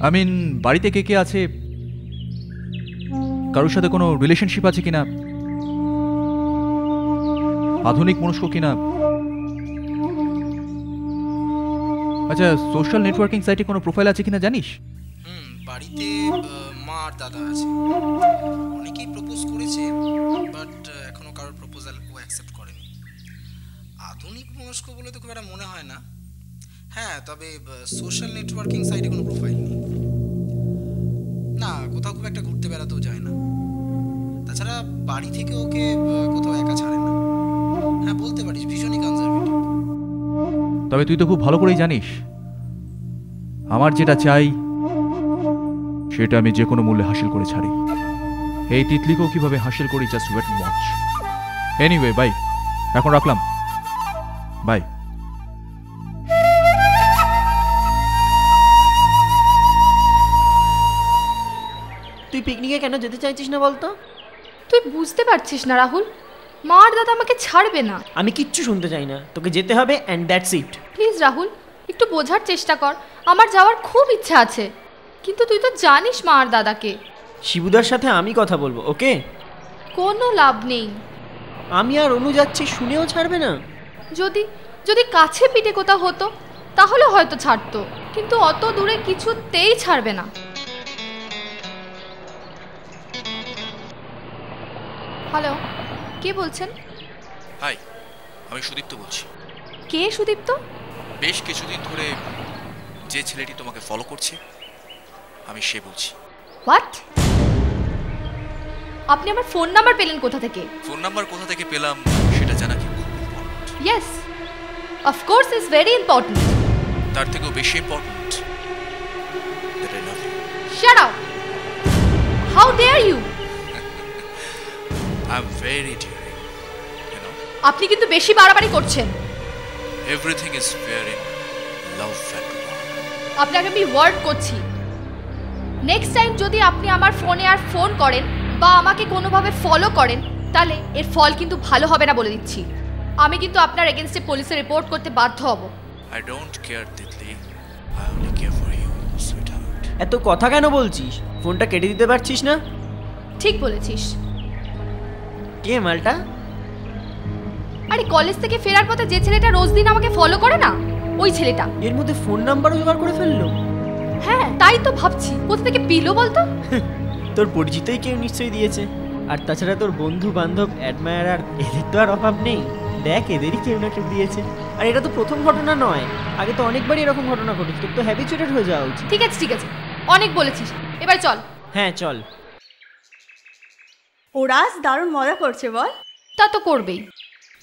আই মিন, বাড়িতে কে কে আছে, কারোর সাথে কোনো রিলেশনশিপ আছে কিনা, আধুনিক মনস্ক কিনা? আচ্ছা, সোশ্যাল নেটওয়ার্কিং সাইটে কোনো প্রোফাইল আছে কিনা জানিস? বাড়িতে মা আর দাদা আছে। অনেকেই প্রপোজ করেছে, বাট এখনো কারোর প্রপোজাল ও অ্যাকসেপ্ট করেনি। আধুনিক মনস্ক বলে তো খুব একটা মনে হয় না। হ্যাঁ, তবে সোশ্যাল নেটওয়ার্কিং সাইটে কোনো প্রোফাইল নেই। না, কোথাও খুব একটা ঘুরতে বেড়াতেও যায় না। তাছাড়া বাড়ি থেকে ওকে কোথাও একা ছাড়ে না। হ্যাঁ, বলতে পারিস ভীষণই কনজারভেটিভ। তবে তুই তো খুব ভালো করেই জানিস আমার যেটা চাই সেটা আমি যে কোনো মূল্যে হাসিল করে ছাড়ি। এই তিতলিকেও কিভাবে হাসিল করি, just wait and watch. Anyway bye, এখন রাখলাম, বাই। তুই পিকনিকে কেন যেতে চাইছিস না বলতো? তুই বুঝতে পারছিস না রাহুল, মা আর দাদা আমাকে ছাড়বে না। আমি কিচ্ছু শুনতে চাই না, তোকে যেতে হবে and that's it. Please Rahul, একটু বোঝার চেষ্টা কর, আমার যাওয়ার খুব ইচ্ছা আছে, কিন্তু তুই তো জানিস মা আর দাদাকে। শিবুদার সাথে আমি কথা বলবো, ওকে? কোনো লাভ নেই। আমি আর অনু যাচ্ছি শুনেও ছাড়বে না? যদি যদি কাছে পিঠে কোথাও হতো তাহলে হয়তো ছাড়তো, কিন্তু অত দূরে কিছুতেই ছাড়বে না। হ্যালো, কে বলছেন? হাই, আমি সুদীপ্ত বলছি। কে সুদীপ্ত? বেশ কিছুদিন ধরে যে ছেলেটি তোমাকে ফলো করছে আমি সে বলছি। হোয়াট? আপনি আমার ফোন নাম্বার পেলেন কোথা থেকে? ফোন নাম্বার কোথা থেকে পেলাম সেটা জানা কি খুব important? Yes, of course is very important. তার থেকেও বেশি important that I love you. Shut up! How dare you! I am very daring, you know. আপনি কিন্তু বেশি বাড়াবাড়ি করছেন। Everything is fair in love and war. আপনাকে আমি ওয়ার্ড করছি, নেক্সট টাইম যদি আপনি আমার ফোনে আর ফোন করেন বা আমাকে কোনোভাবে ফলো করেন তাহলে এর ফল কিন্তু ভালো হবে না বলে দিচ্ছি। আমি কিন্তু আপনার এগেইনস্টে পুলিশে রিপোর্ট করতে বাধ্য হব। I don't care Titli, I only care for you sweetheart. এত কথা কেন বলছিস? ফোনটা কেটে দিতে পারছিস না? ঠিক বলেছিস। কে মালটা? আরে কলেজ থেকে ফেরার পথে যে ছেলেটা রোজ দিন আমাকে ফলো করে না, ওই ছেলেটা। এর মধ্যে ফোন নাম্বারও জোগাড় করে ফেললো? হ্যাঁ, তাই তো ভাবছি কোথা থেকে পেলো বলতো। তোর পরিচিতই কেউ নিশ্চয়ই দিয়েছে। আর তাছাড়া তোর বন্ধু বান্ধব অ্যাডমায়ারার এদের তো আর অভাব নেই। দেখ, এদেরই কেউ না কেউ দিয়েছে। আর এটা তো প্রথম ঘটনা নয়, আগে তো অনেকবারই এরকম ঘটনা ঘটেছে। তোর তো হ্যাবিচুয়েটেড হয়ে যাওয়া উচিত। ঠিক আছে ঠিক আছে, অনেক বলেছিস, এবার চল। হ্যাঁ চল। ওরা আজ দারুণ মজা করছে বল। তা তো করবেই,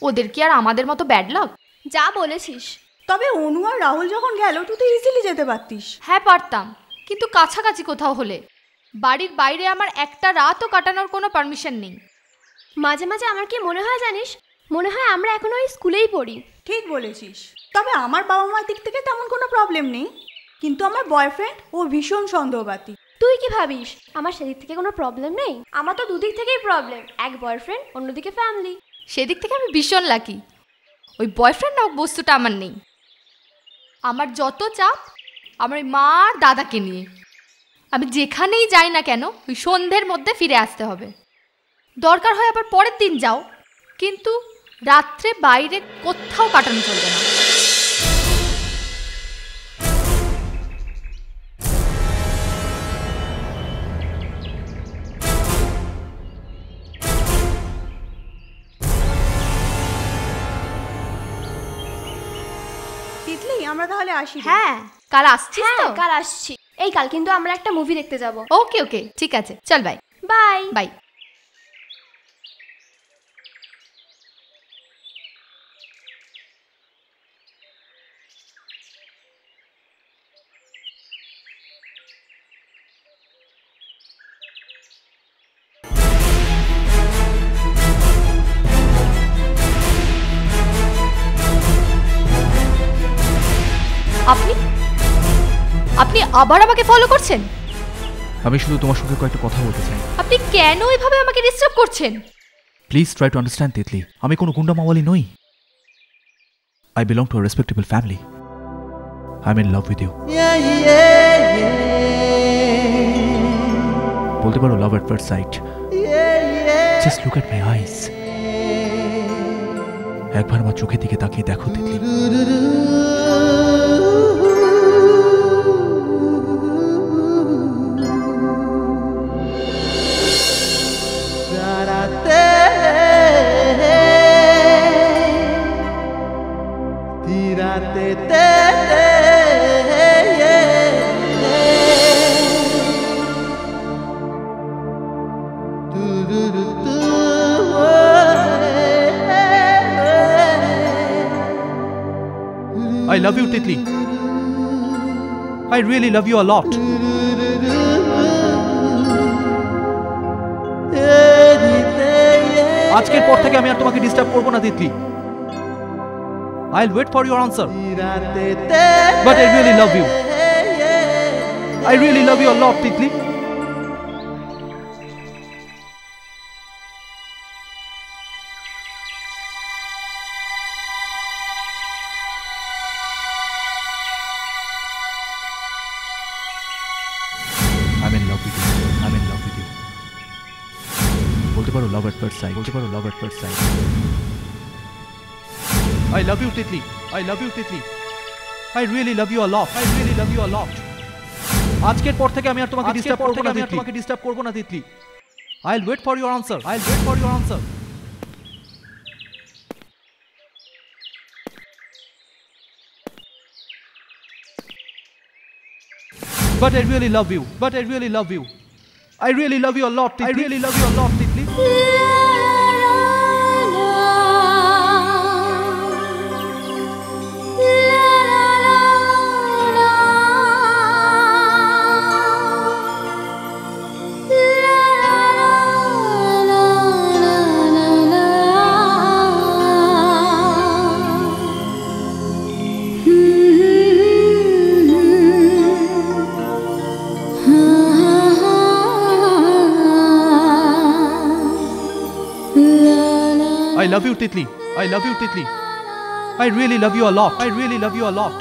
ওদের কি আর আমাদের মতো ব্যাড লাক? যা বলেছিস। তবে অনু আর রাহুল যখন গেল তুই তো ইজিলি যেতে পারতিস। হ্যাঁ পারতাম, কিন্তু কাছাকাছি কোথাও হলে। বাড়ির বাইরে আমার একটা রাতও কাটানোর কোনো পারমিশন নেই। মাঝে মাঝে আমার কি মনে হয় জানিস, মনে হয় আমরা এখনো ওই স্কুলেই পড়ি। ঠিক বলেছিস। তবে আমার বাবা মার দিক থেকে তেমন কোনো প্রবলেম নেই, কিন্তু আমার বয়ফ্রেন্ড ও ভীষণ সন্দেহবাদী। তুই কি ভাবিস আমার সেদিক থেকে কোনো প্রবলেম নেই? আমার তো দুদিক থেকেই প্রবলেম, এক বয়ফ্রেন্ড অন্যদিকে ফ্যামিলি। সেদিক থেকে আমি ভীষণ লাকি, ওই বয়ফ্রেন্ড নামক বস্তুটা আমার নেই। আমার যত চাপ আমার ওই মা আর দাদাকে নিয়ে। আমি যেখানেই যাই না কেন ওই সন্ধ্যের মধ্যে ফিরে আসতে হবে। দরকার হয় আবার পরের দিন যাও, কিন্তু রাত্রে বাইরে কোথাও কাটানো চলবে না। তিতলি, আমরা তাহলে আসি। হ্যাঁ, কাল আসছিস তো? কাল আসছি। এই কাল কিন্তু আমরা একটা মুভি দেখতে যাব। ওকে ওকে, ঠিক আছে, চল বাই। Bye bye. আপনি আপনি আবার আমাকে ফলো করছেন? আমি শুধু তোমার সঙ্গে কয়েকটা কথা বলতে চাই। আপনি কেন এভাবে আমাকে ডিস্টার্ব করছেন? Please try to understand Titli, আমি কোনো গুন্ডা মাওয়ালি নই। I belong to a respectable family. I'm in love with you. বলতে পারো love at first sight. Just look at my eyes. একবার আমার চোখের দিকে তাকিয়ে দেখো Titli. I love you, Titli. I really love you a lot. আজকের পর থেকে আমি আর তোমাকে ডিস্টার্ব করব না Titli. I'll wait for your answer. But I really love you. I really love you a lot, Titli. I'm in love with you. I'm in love with you. বলতে পারো love at first sight. বলতে পারো love at first sight. I love you, Titli. I love you, Titli. I really love you a lot. I really love you a lot. আজকের পর থেকে আমি আর তোমাকে disturb করব না, তোমাকে ডিস্টার্ব করব না Titli. I'll wait for your answer. I'll wait for your answer. But I really love you. But I really love you. I really love you a lot, Titli. I really love you a lot, Titli. I love you, Titli. I love you, Titli. I really love you a lot. I really love you a lot.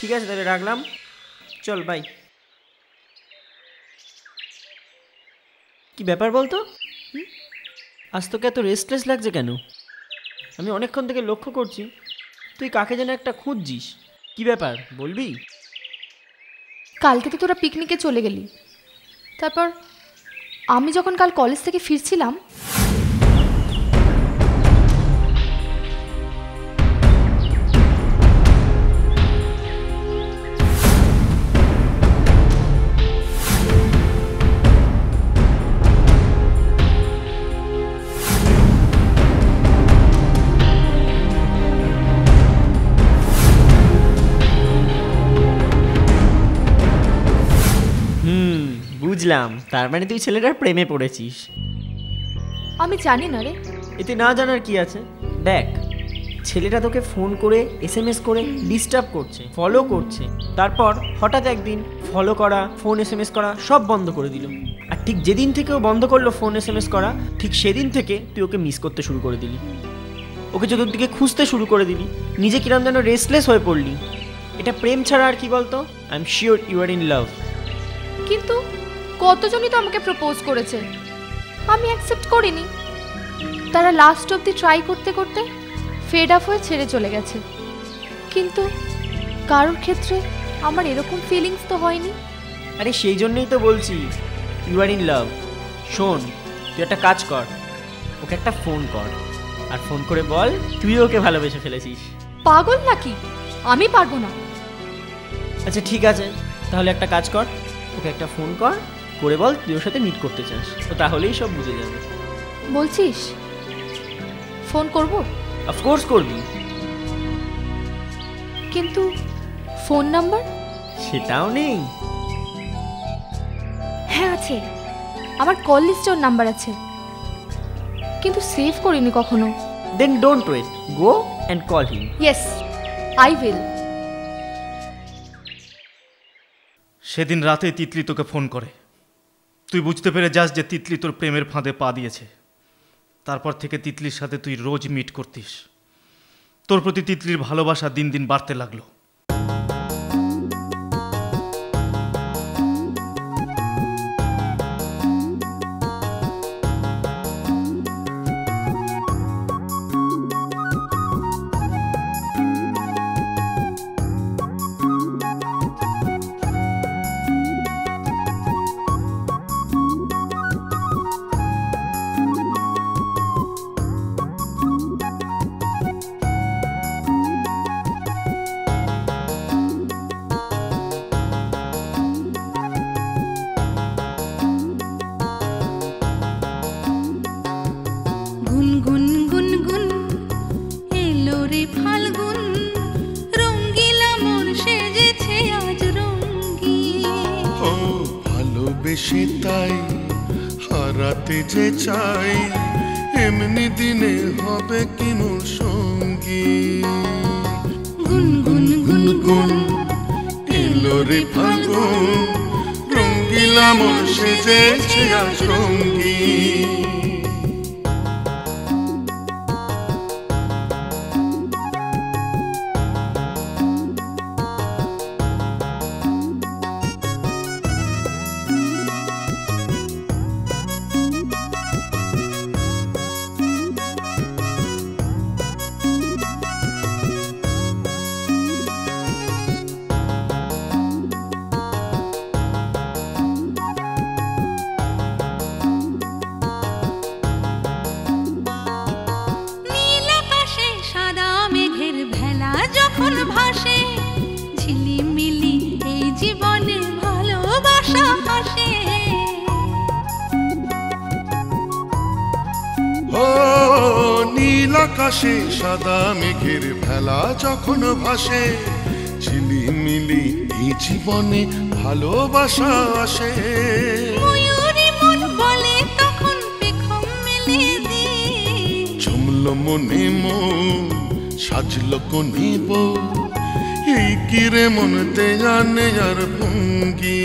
ঠিক আছে তাহলে রাখলাম, চল by. কি ব্যাপার বলতো, আজ তোকে এত রেস্টলেস লাগছে কেন? আমি অনেকক্ষণ থেকে লক্ষ্য করছি তুই কাকে যেন একটা খুঁজছিস, কি ব্যাপার বলবি? কালকে তো তোরা পিকনিকে চলে গেলি, তারপর আমি যখন কাল কলেজ থেকে ফিরছিলাম বুঝলাম, তার মানে তুই ছেলেটার প্রেমে পড়েছিস। আমি জানি না রে। এতে না জানার কি আছে, দেখ ছেলেটা তোকে ফোন করে SMS করে ডিস্টার্ব করছে, ফলো করছে, তারপর হঠাৎ একদিন ফলো করা, ফোন SMS করা সব বন্ধ করে দিল। আর ঠিক যেদিন থেকে ও বন্ধ করলো ফোন SMS করা, ঠিক সেদিন থেকে তুই ওকে মিস করতে শুরু করে দিলি, ওকে চতুর্দিকে খুঁজতে শুরু করে দিলি, নিজে কিরম যেন রেস্টলেস হয়ে পড়লি। এটা প্রেম ছাড়া আর কি বলতো? I am sure you are in love. কিন্তু কতজনই তো আমাকে প্রপোজ করেছে, আমি অ্যাকসেপ্ট করিনি। তারা লাস্ট অবধি ট্রাই করতে করতে ফেড আপ হয়ে ছেড়ে চলে গেছে। কিন্তু কারোর ক্ষেত্রে আমার এরকম ফিলিংস তো হয়নি। আরে সেই জন্যই তো বলছি ইউ আর ইন লাভ। শোন, তুই একটা কাজ কর, ওকে একটা ফোন কর, আর ফোন করে বল তুই ওকে ভালোবেসে ফেলেছিস। পাগল নাকি? আমি পারবো না। আচ্ছা ঠিক আছে, তাহলে একটা কাজ কর, ওকে একটা ফোন কর, করে বল তুই ওর সাথে মিট করতে চাস, তো তাহলেই সব বুঝে যাবে। বলছিস ফোন করব? অফকোর্স করবি। কিন্তু ফোন নাম্বার? সেটাও নেই। হ্যাঁ আছে, আমার কল লিস্টে ওর নাম্বার আছে, কিন্তু সেভ করিনি কখনো। Then don't wait, go and call him. Yes, I will. সেদিন রাতে তিতলি তোকে ফোন করে, তুই বুঝতে পেরে যাস যে তিতলি তোর প্রেমের ফাঁদে পা দিয়েছে। তারপর থেকে তিতলির সাথে তুই রোজ মিট করতিস। তোর প্রতি তিতলির ভালোবাসা দিন দিন বাড়তে লাগলো। গুনগুন গুনগুন এলো রে ফাল্গুন, রঙ্গিলা মন সেজেছে আজ রঙ্গিন। ও ভালোবেসে তাই হারাতে যে চাই, এমনি দিনে হবে কি মোর সঙ্গী। গুনগুন গুনগুন এলো রে ফাল্গুন, রঙ্গিলা মন সেজেছে আজ রঙ্গিন। নীল আকাশে সাদা মেঘের ভেলা যখন ভাসে, ঝিলিমিলি এই জীবনে ভালোবাসা ভাসে। ও নীল আকাশে সাদা মেঘের ভেলা যখন ভাসে, ঝিলিমিলি এই জীবনে ভালোবাসা আসে। ময়ূরী মন বলে তখন পেখম মেলে দি, জমলো মনে মন সাজলো কোনি বউ, এই কিরে মনতে জানে আর ভঙ্গি।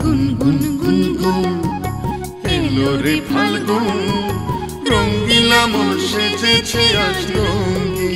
গুনগুন গুনগুন এলো রে ফাল্গুন, রঙ্গিলা মন সেজেছে আজ রঙ্গি।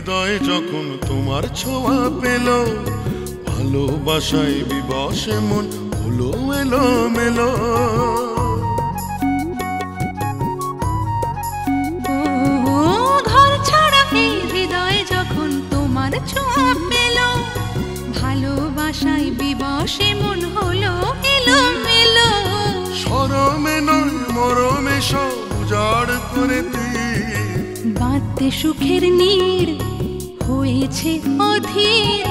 হৃদয় যখন তোমার ছোঁয়া পেল, ভালোবাসায় বিবশে মন হলো এলো মেলো। ঘর ছাড়া এই হৃদয় যখন তোমার ছোঁয়া পেল, ভালোবাসায় বিবশে মন হলো এলো মেলো। শরমে নয় মরমে সব উজাড় করে বাঁধতে সুখের নীড় হয়েছে অধীর,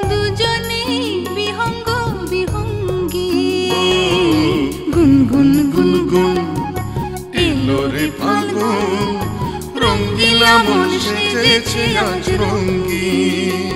দুজনে বিহঙ্গ বিহঙ্গী। গুনগুন গুনগুন এলো রে ফাল্গুন, রঙ্গিলা মন সেজেছে আজ রঙ্গিন।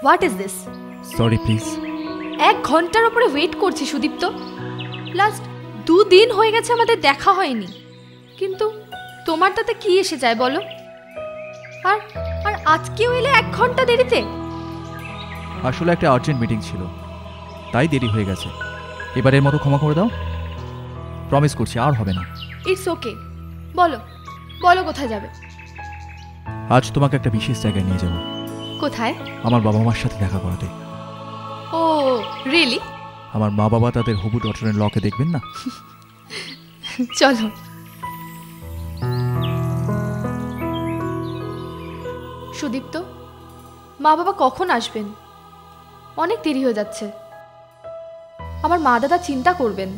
What is this? Sorry please. 1 ঘন্টার উপরে ওয়েট করছি সুদীপ্ত। লাস্ট 2 দিন হয়ে গেছে আমাদের দেখা হয়নি, কিন্তু তোমার তাতে কি এসে যায় বলো? আর আর আজকেও এলে 1 ঘন্টা দেরিতে। আসলে একটা আর্জেন্ট মিটিং ছিল, তাই দেরি হয়ে গেছে। এবারের মতো ক্ষমা করে দাও, প্রমিস করছি আর হবে না। ইটস ওকে, বলো বলো কোথায় যাবে? আজ তোমাকে একটা বিশেষ জায়গায় নিয়ে যাব। কোথায়? আমার বাবা মার সাথে দেখা করাতে। ও রিয়েলি? আমার মা বাবা তাদের হবু ডটারের লকে দেখবেন না। চলো। সুদীপ্ত, মা বাবা কখন আসবেন? অনেক দেরি হয়ে যাচ্ছে। আমার মা দাদা চিন্তা করবেন।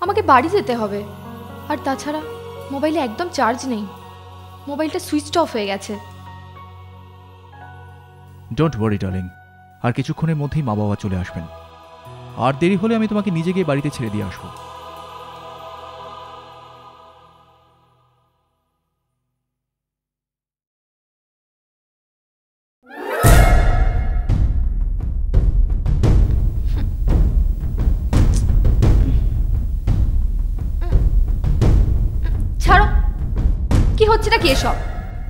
আমাকে বাড়ি যেতে হবে। আর তাছাড়া মোবাইলে একদম চার্জ নেই, মোবাইলটা সুইচ অফ হয়ে গেছে। ডোন্ট ওয়ারি ডার্লিং, আর কিছুক্ষণের মধ্যেই মা বাবা চলে আসবেন। আর দেরি হলে আমি তোমাকে নিজে গিয়ে বাড়িতে ছেড়ে দিয়ে আসবো। ছাড়ো, কি হচ্ছে না কি এসব?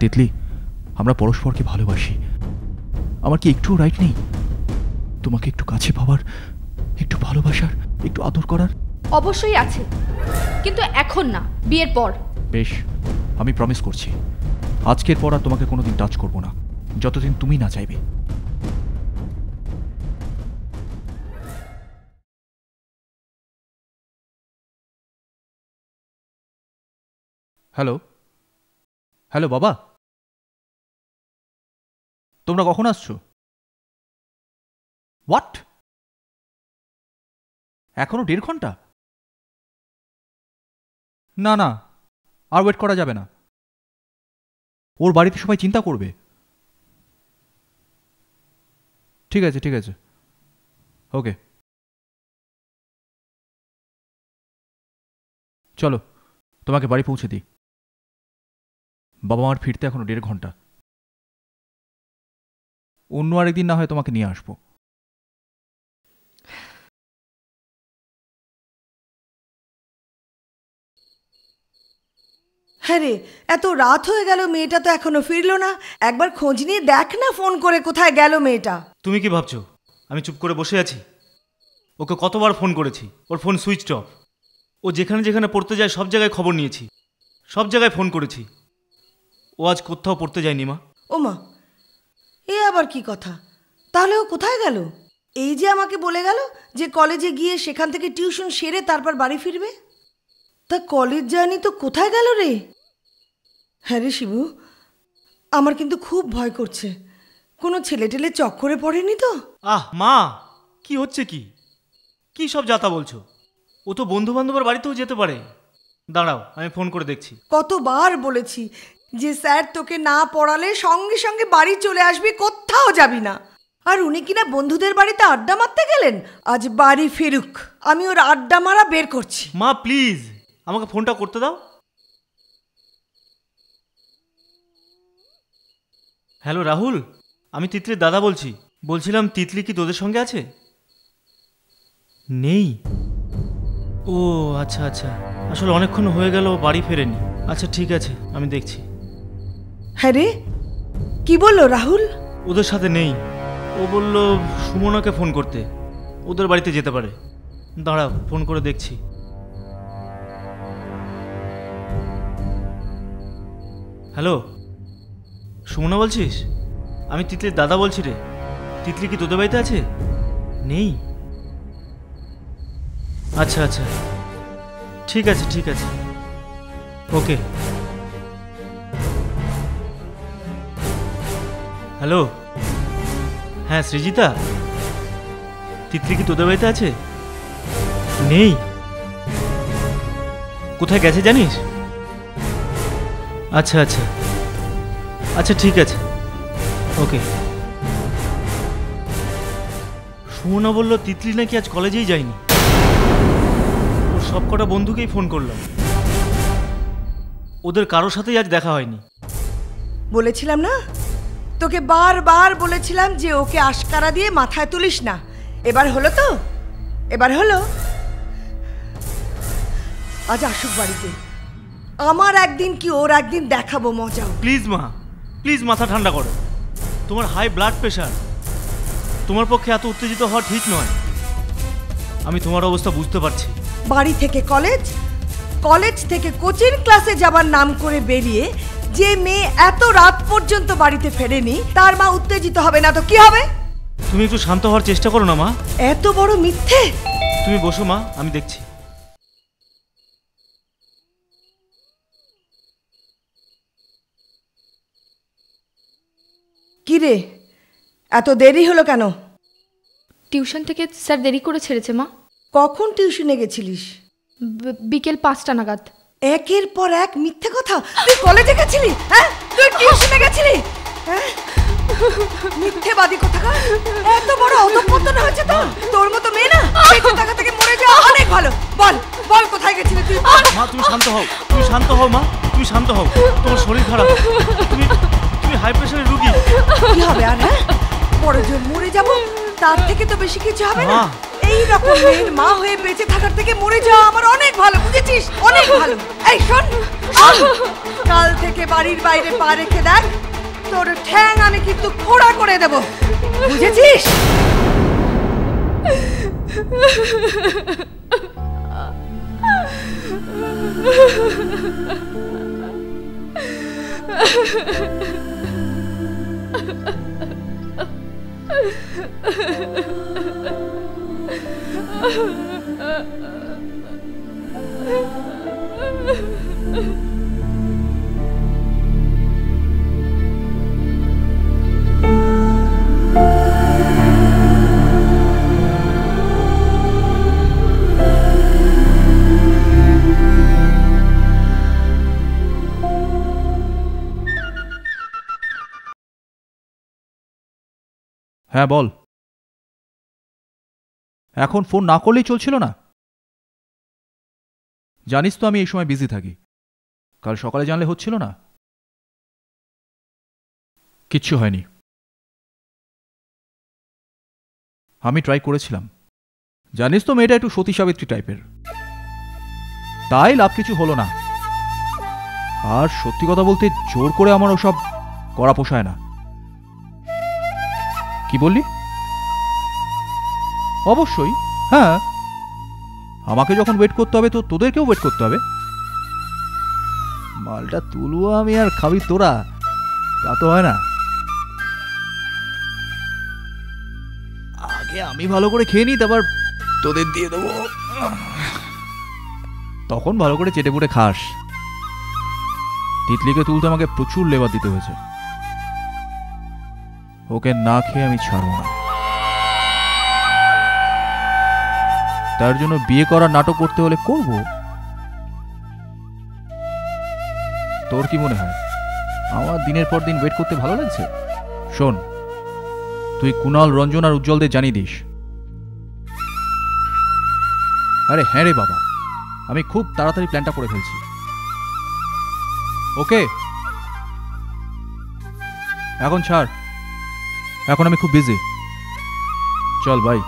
তিতলি, আমরা পরস্পরকে ভালোবাসি। আমার কি একটু রাইট নেই তোমাকে একটু কাছে পাওয়ার, একটু ভালোবাসার, একটু আদর করার? অবশ্যই আছে, কিন্তু এখন না, বিয়ের পর। বেশ, আমি প্রমিস করছি আজকের পর আর তোমাকে কোনোদিন টাচ করব না, যতদিন তুমি না চাইবে। হ্যালো হ্যালো বাবা, তোমরা কখন আসছো? হোয়াট? এখনো 1.5 ঘন্টা? না না, আর ওয়েট করা যাবে না। ওর বাড়িতে সবাই চিন্তা করবে। ঠিক আছে ঠিক আছে, ওকে চলো তোমাকে বাড়ি পৌঁছে দিই। বাবা মার ফিরতে এখনো 1.5 ঘন্টা। অন্য আরেকদিন না হয় তোমাকে নিয়ে আসবো। হ্যাঁ রে, এত রাত হয়ে গেল, মেয়েটা তো এখনো ফিরলো না। একবার খোঁজ নিয়ে দেখ না ফোন করে, কোথায় গেল মেয়েটা। তুমি কি ভাবছো আমি চুপ করে বসে আছি? ওকে কতবার ফোন করেছি, ওর ফোন সুইচড অফ। ও যেখানে যেখানে পড়তে যায় সব জায়গায় খবর নিয়েছি, সব জায়গায় ফোন করেছি। ও আজ কোথাও পড়তে যায়নি মা। ও মা, এ আবার কি কথা? তাহলে ও কোথায় গেল? এই যে আমাকে বলে গেল যে কলেজে গিয়ে সেখান থেকে টিউশন সেরে তারপর বাড়ি ফিরবে। তা কলেজ যায়নি তো কোথায় গেল রে? হ্যাঁ রে শিবু, আমার কিন্তু খুব ভয় করছে। কোনো ছেলে টেলে চক্করে পড়েনি তো? মা, কি হচ্ছে কি? কি সব যাতা বলছো? ও তো বন্ধু বান্ধবের বাড়িতেও যেতে পারে। দাঁড়াও, আমি ফোন করে দেখছি। কতবার বলেছি যে স্যার তোকে না পড়ালে সঙ্গে সঙ্গে বাড়ি চলে আসবি, কোথাও যাবি না। আর উনি কিনা বন্ধুদের বাড়িতে আড্ডা মারতে গেলেন। আজ বাড়ি ফিরুক, আমি ওর আড্ডা মারা বের করছি। মা প্লিজ আমাকে ফোনটা করতে দাও। হ্যালো রাহুল, আমি তিতলির দাদা বলছি। বলছিলাম তিতলি কি তোদের সঙ্গে আছে? নেই? ও আচ্ছা আচ্ছা, আসলে অনেকক্ষণ হয়ে গেল বাড়ি ফেরেনি। আচ্ছা ঠিক আছে, আমি দেখছি। হ্যাঁ রে, কি বললো রাহুল? ওদের সাথে নেই। ও বলল সুমনাকে ফোন করতে, ওদের বাড়িতে যেতে পারে। দাঁড়াও, ফোন করে দেখছি। হ্যালো সুমনা বলছিস? আমি তিতলির দাদা বলছি রে। তিতলি কি তোদের বাড়িতে আছে? নেই? আচ্ছা আচ্ছা, ঠিক আছে ঠিক আছে, ওকে। হ্যালো, হ্যাঁ সৃজিতা, তিতলি কি তোদের বাড়িতে আছে? নেই? কোথায় গেছে জানিস? আচ্ছা আচ্ছা আচ্ছা, ঠিক আছে, ওকে। সুমনা বলল তিতলি নাকি আজ কলেজেই যায়নি। ওর সব কটা বন্ধুকেই ফোন করলাম, ওদের কারোর সাথেই আজ দেখা হয়নি। বলেছিলাম না তোকে, বারবার বলেছিলাম যে ওকে আশকারা দিয়ে মাথায় তুলিস না। এবার হলো তো, এবার হলো। আজ আসুক বাড়িতে, আমার একদিন কি ওর একদিন দেখাবো মজা। প্লিজ মা, প্লিজ মাথা ঠান্ডা করো। তোমার হাই ব্লাড প্রেশার, তোমার পক্ষে এত উত্তেজিত হওয়া ঠিক নয়। আমি তোমার অবস্থা বুঝতে পারছি। বাড়ি থেকে কলেজ, কলেজ থেকে কোচিং ক্লাসে যাবার নাম করে বেরিয়ে যে মেয়ে এত রাত পর্যন্ত বাড়িতে ফেরেনি, তার মা উত্তেজিত হবে না তো কি হবে? তুমি একটু শান্ত হওয়ার চেষ্টা করো না মা। এত বড় মিথ্যে। তুমি বসো মা, আমি দেখছি। কি রে, এত দেরি হলো কেন? টিউশন থেকে স্যার দেরি করে ছেড়েছে মা। কখন টিউশনে গেছিলিস? বিকেল 5টা নাগাদ। একের পর এক মিথ্যে কথা। তুই কলেজে গেছিলি? হ্যাঁ, তুই টিউশনে গেছিলি? হ্যাঁ, মিথ্যেবাদী কোথাকার। এত বড় অধঃপতন হয়েছে তোর। তোর মতো মেয়ে না বেঁচে থাকা থেকে মরে যাওয়া অনেক ভালো। বল বল, কোথায় গেছিলি তুই? মা তুমি শান্ত হও, তুমি শান্ত হও মা, তুমি শান্ত হও। তোমার শরীর খারাপ, তুমি তুমি হাই প্রেশারের রোগী। কি হবে আর? হ্যাঁ, বড় জোর মরে যাব, তার থেকে তো বেশি কিছু হবে না। এই রকম মেয়ের মা হয়ে বেঁচে থাকার থেকে মরে যাওয়া আমার অনেক ভালো, বুঝেছিস? অনেক ভালো। এই শোন, কাল থেকে বাড়ির বাইরে পা রেখে দেখ, তোর ঠ্যাং আমি কিন্তু খোঁড়া করে দেব, বুঝেছিস? হ্যাঁ বল। এখন ফোন না করলেই চলছিল না? জানিস তো আমি এই সময় বিজি থাকি। কাল সকালে জানলে হচ্ছিল না? কিচ্ছু হয়নি। আমি ট্রাই করেছিলাম। জানিস তো মেয়েটা একটু সতী সাবিত্রী টাইপের, তাই লাভ কিছু হলো না। আর সত্যি কথা বলতে জোর করে আমার ওসব করা পোষায় না। কি বললি? অবশ্যই, হ্যাঁ। আমাকে যখন ওয়েট করতে হবে তো তোদেরকেও ওয়েট করতে হবে। মালটা তুলবো আমি আর খাবি তোরা, তা তো হয় না। আগে আমি ভালো করে খেয়ে নিই, তারপর তোদের দিয়ে দেবো, তখন ভালো করে চেটে পুটে খাস। তিতলিকে তুলতে আমাকে প্রচুর লেবার দিতে হয়েছে। ওকে না খেয়ে আমি ছাড়বো না। তার জন্য বিয়ে করার নাটক করতে হলে করব। তোর কি মনে হয় আমার দিনের পর দিন ওয়েট করতে ভালো লাগছে? শোন, তুই কুণাল, রঞ্জন আর উজ্জ্বলদের জানিয়ে দিস। আরে হ্যাঁ রে বাবা, আমি খুব তাড়াতাড়ি প্ল্যানটা করে ফেলছি। ওকে, এখন ছাড়, এখন আমি খুব বিজি। চল বাই।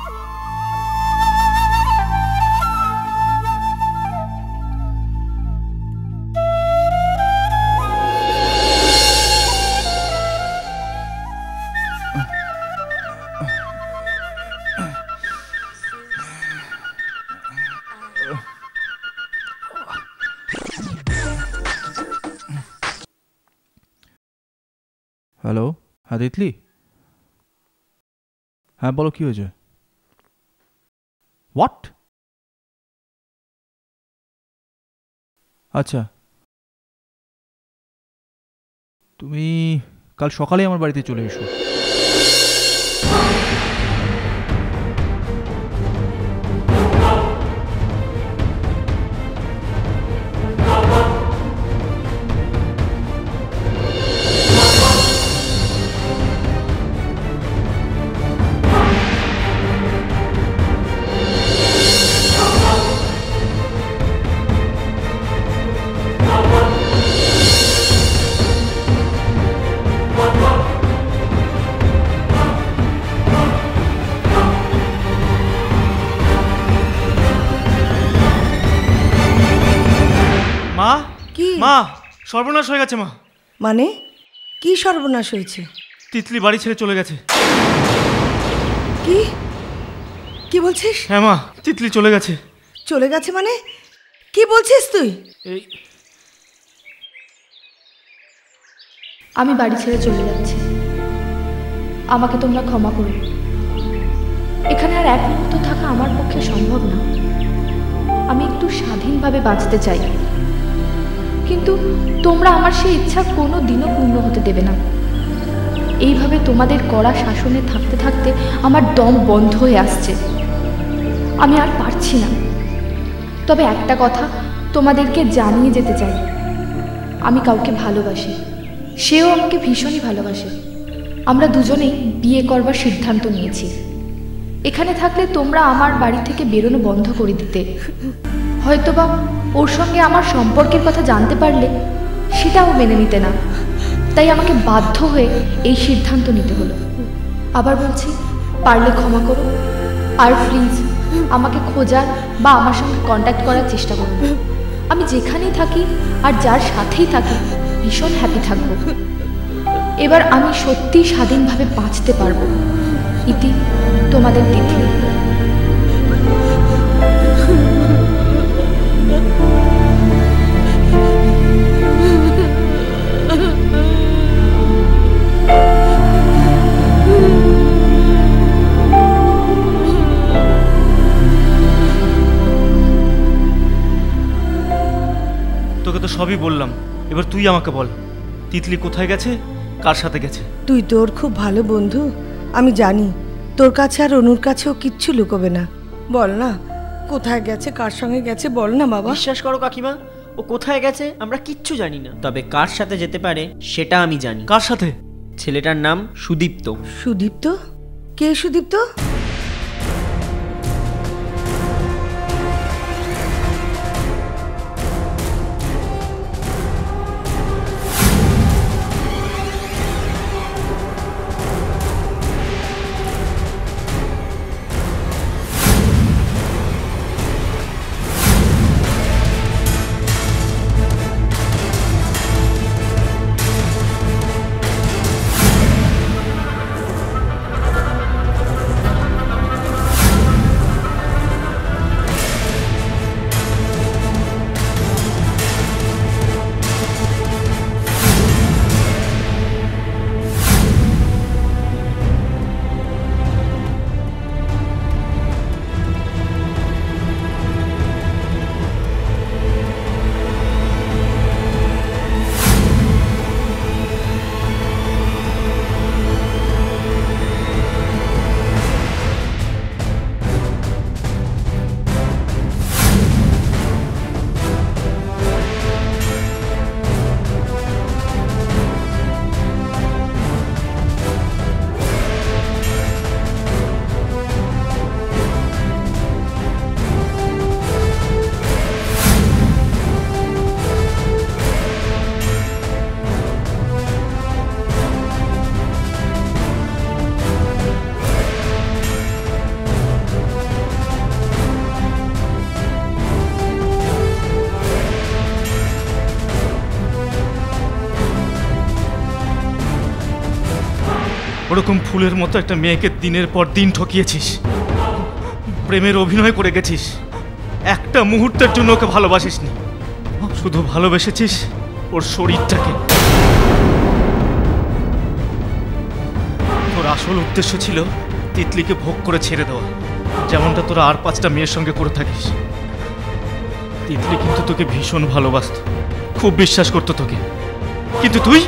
হ্যালো, হ্যাঁ তিতলি, হ্যাঁ বলো কি হয়েছে? হোয়াট? আচ্ছা, তুমি কাল সকালে আমার বাড়িতে চলে এসো। মা, কি মা, সর্বনাশ হয়ে গেছে মা। মানে কি সর্বনাশ হয়েছে? তিতলি বাড়ি ছেড়ে চলে গেছে। কি কি বলছিস? হ্যাঁ মা, তিতলি চলে গেছে। চলে গেছে মানে কি বলছিস তুই? এই আমি বাড়ি ছেড়ে চলে যাচ্ছি, আমাকে তোমরা ক্ষমা করো। এখানে আর এক মুহূর্ত থাকা আমার পক্ষে সম্ভব না। আমি একটু স্বাধীনভাবে বাঁচতে চাই, কিন্তু তোমরা আমার সেই ইচ্ছা কোনো দিনও পূর্ণ হতে দেবে না। এইভাবে তোমাদের কড়া শাসনে থাকতে থাকতে আমার দম বন্ধ হয়ে আসছে, আমি আর পারছি না। তবে একটা কথা তোমাদেরকে জানিয়ে যেতে চাই, আমি কাউকে ভালোবাসি, সেও আমাকে ভীষণই ভালোবাসে। আমরা দুজনেই বিয়ে করবার সিদ্ধান্ত নিয়েছি। এখানে থাকলে তোমরা আমার বাড়ি থেকে বেরোনো বন্ধ করে দিতে, হয়তোবা ওর সঙ্গে আমার সম্পর্কের কথা জানতে পারলে সেটাও মেনে নিতে না। তাই আমাকে বাধ্য হয়ে এই সিদ্ধান্ত নিতে হলো। আবার বলছি, পারলে ক্ষমা করো, আর প্লিজ আমাকে খোঁজার বা আমার সঙ্গে কন্ট্যাক্ট করার চেষ্টা করো। আমি যেখানেই থাকি আর যার সাথেই থাকি ভীষণ হ্যাপি থাকব। এবার আমি সত্যিই স্বাধীনভাবে বাঁচতে পারবো। ইতি, তোমাদের তিতলি। তোকে তো সবই বললাম, এবার তুই আমাকে বল, তিতলি কোথায় গেছে, কার সাথে গেছে? তুই তোর খুব ভালো বন্ধু, আমি জানি তোর কাছে আর অনুর কাছেও কিচ্ছু লুকোবে না। বল না কোথায় গেছে, কার সঙ্গে গেছে, বল না বাবা। বিশ্বাস করো কাকিমা, ও কোথায় গেছে আমরা কিচ্ছু জানি না, তবে কার সাথে যেতে পারে সেটা আমি জানি। কার সাথে? ছেলেটার নাম সুদীপ্ত। সুদীপ্ত? কে সুদীপ্ত? ওরকম ফুলের মতো একটা মেয়েকে দিনের পর দিন ঠকিয়েছিস, প্রেমের অভিনয় করে গেছিস, একটা মুহূর্তের জন্য ওকে ভালোবাসিসনি, শুধু ভালোবেসেছিস ওর শরীরটাকে। তোর আসল উদ্দেশ্য ছিল তিতলিকে ভোগ করে ছেড়ে দেওয়া, যেমনটা তোরা আর 5টা মেয়ের সঙ্গে করে থাকিস। তিতলি কিন্তু তোকে ভীষণ ভালোবাসত, খুব বিশ্বাস করতো তোকে, কিন্তু তুই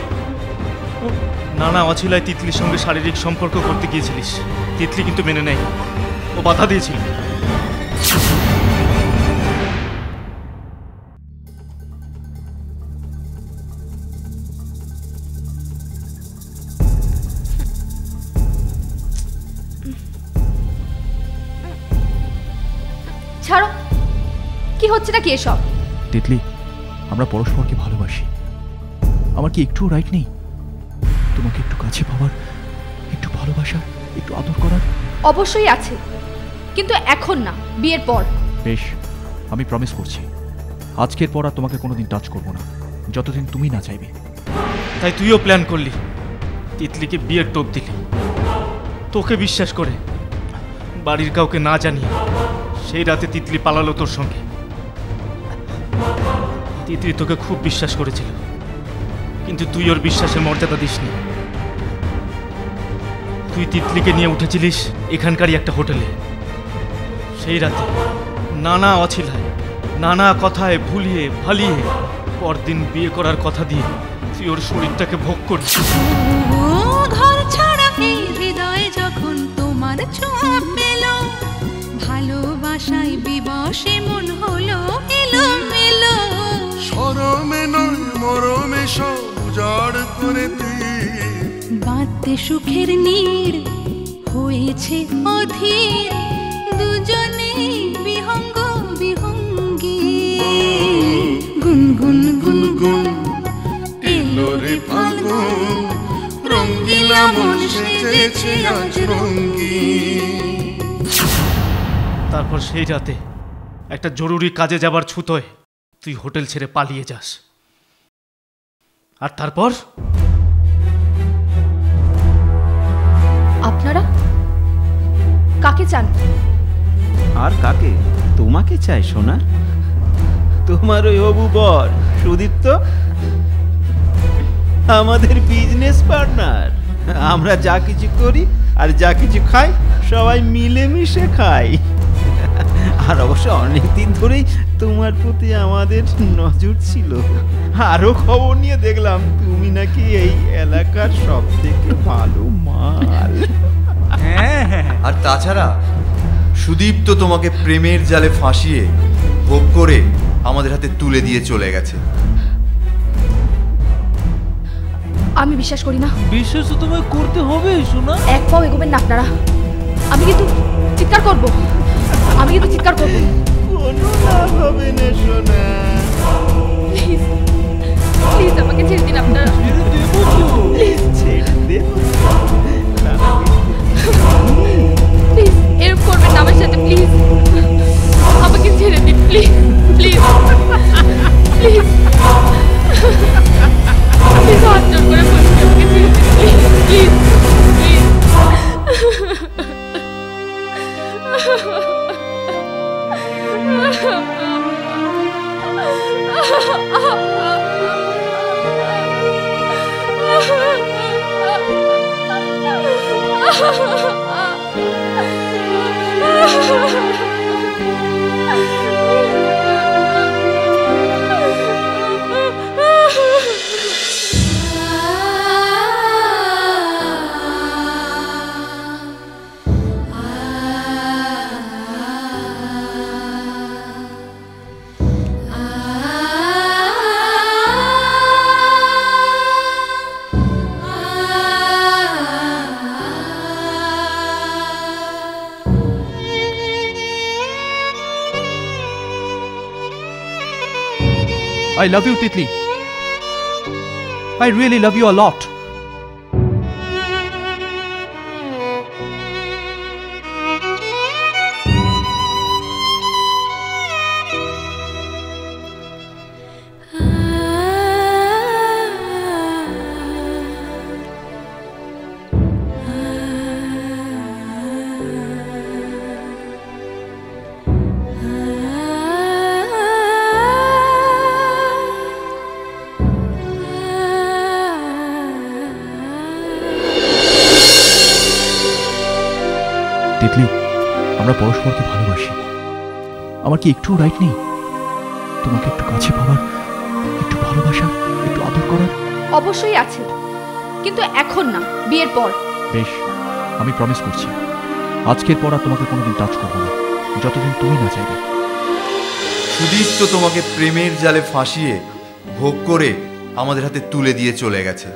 নানা অছিলায় তিতলির সঙ্গে শারীরিক সম্পর্ক করতে গিয়েছিলিস। তিতলি কিন্তু মেনে নেয়, ও বাধা দিয়েছিল। ছাড়ো, কি হচ্ছে না কি এসব? তিতলি, আমরা পরস্পরকে ভালোবাসি, আমার কি একটু রাইট নেই তোমাকে একটু কাছে পাওয়ার, একটু ভালোবাসার, একটু আদর করার? অবশ্যই আছে, কিন্তু এখন না, বিয়ের পর। বেশ, আমি প্রমিস করছি আজকের পর আর তোমাকে কোনোদিন টাচ করবো না, যতদিন তুমি না চাইবে। তাই তুইও প্ল্যান করলি, তিতলিকে বিয়ের টোপ দিলি, তোকে বিশ্বাস করে, বাড়ির কাউকে না জানিয়ে। সেই রাতে তিতলি পালালো তোর সঙ্গে। তিতলি তোকে খুব বিশ্বাস করেছিল, কিন্তু তুই ওর বিশ্বাসের মর্যাদা দিসনি। তুই তিতলিকে নিয়ে উঠেছিলিস এখানকারই একটা হোটেলে। সেই রাতে নানা অছিলায়, নানা কথায় ভুলিয়ে ভালিয়ে পরদিন বিয়ে করার কথা দিয়ে তুই ওর শরীরটাকে ভোগ করছিস। ঘর ছাড়া এই হৃদয়ে যখন তোমার ছোঁয়া পেল, ভালোবাসায় বিবশে মন হলো এলোমেলো। শরমে নয় মরমে সব উজাড় করে বাঁধতে সুখের নীড় হয়েছে অধীর, দুজনে বিহঙ্গ বিহঙ্গী। গুনগুন গুনগুন এলো রে ফাল্গুন, রঙ্গিলা মন সেজেছে আজ রঙ্গিন। তারপর সেই রাতে একটা জরুরি কাজে যাবার ছুতোয় তুই হোটেল ছেড়ে পালিয়ে যাস। আর তারপর আপনারা কাকে চান? আর কাকে? তোমাকে চাই সোনা। তোমার ওই হবু বর সুদীপ্ত আমাদের বিজনেস পার্টনার। আমরা যা কিছু করি আর যা কিছু খাই সবাই মিলেমিশে খাই। আর অবশ্য অনেকদিন ধরেই তোমার প্রতি আমাদের নজর ছিল। আরো খবর নিয়ে দেখলাম তুমি নাকি এই এলাকার সব থেকে ভালো মাল। আর তাছাড়া সুদীপ তো তোমাকে প্রেমের জালে ফাঁসিয়ে ভোগ করে আমাদের হাতে তুলে দিয়ে চলে গেছে। আমি বিশ্বাস করি না। বিশ্বাস তো তোমায় করতে হবে সোনা। এক পাও এগোবেন না আপনারা, আমি কিন্তু চিৎকার করব, আমি কিন্তু চিৎকার করব। কোনো লাভ হবে না সোনা। প্লিজ প্লিজ আমাকে ছেড়ে দিন আপনারা। প্লিজ ছেড়ে দেব? প্লিজ এরকম করবেন না আমার সাথে, প্লিজ আমাকে ছেড়ে দিন, প্লিজ প্লিজ প্লিজ প্লিজ হাত জোর করে বলছি আমাকে ছেড়ে দিন, please please please. I love you, Titli. I really love you a lot. Titli, আমরা পরস্পরকে ভালোবাসি। আমার কি একটু রাইট নেই তোমাকে একটু কাছে পাওয়ার, একটু ভালোবাসার, একটু আদর করার? অবশ্যই আছে, কিন্তু এখন না, বিয়ের পর। বেশ, আমি প্রমিস করছি আজকের পর আর তোমাকে কোনোদিন টাচ করবো না, যতদিন তুমি না চাইবে। সুদীপ তো তোমাকে প্রেমের জালে ফাঁসিয়ে ভোগ করে আমাদের হাতে তুলে দিয়ে চলে গেছে।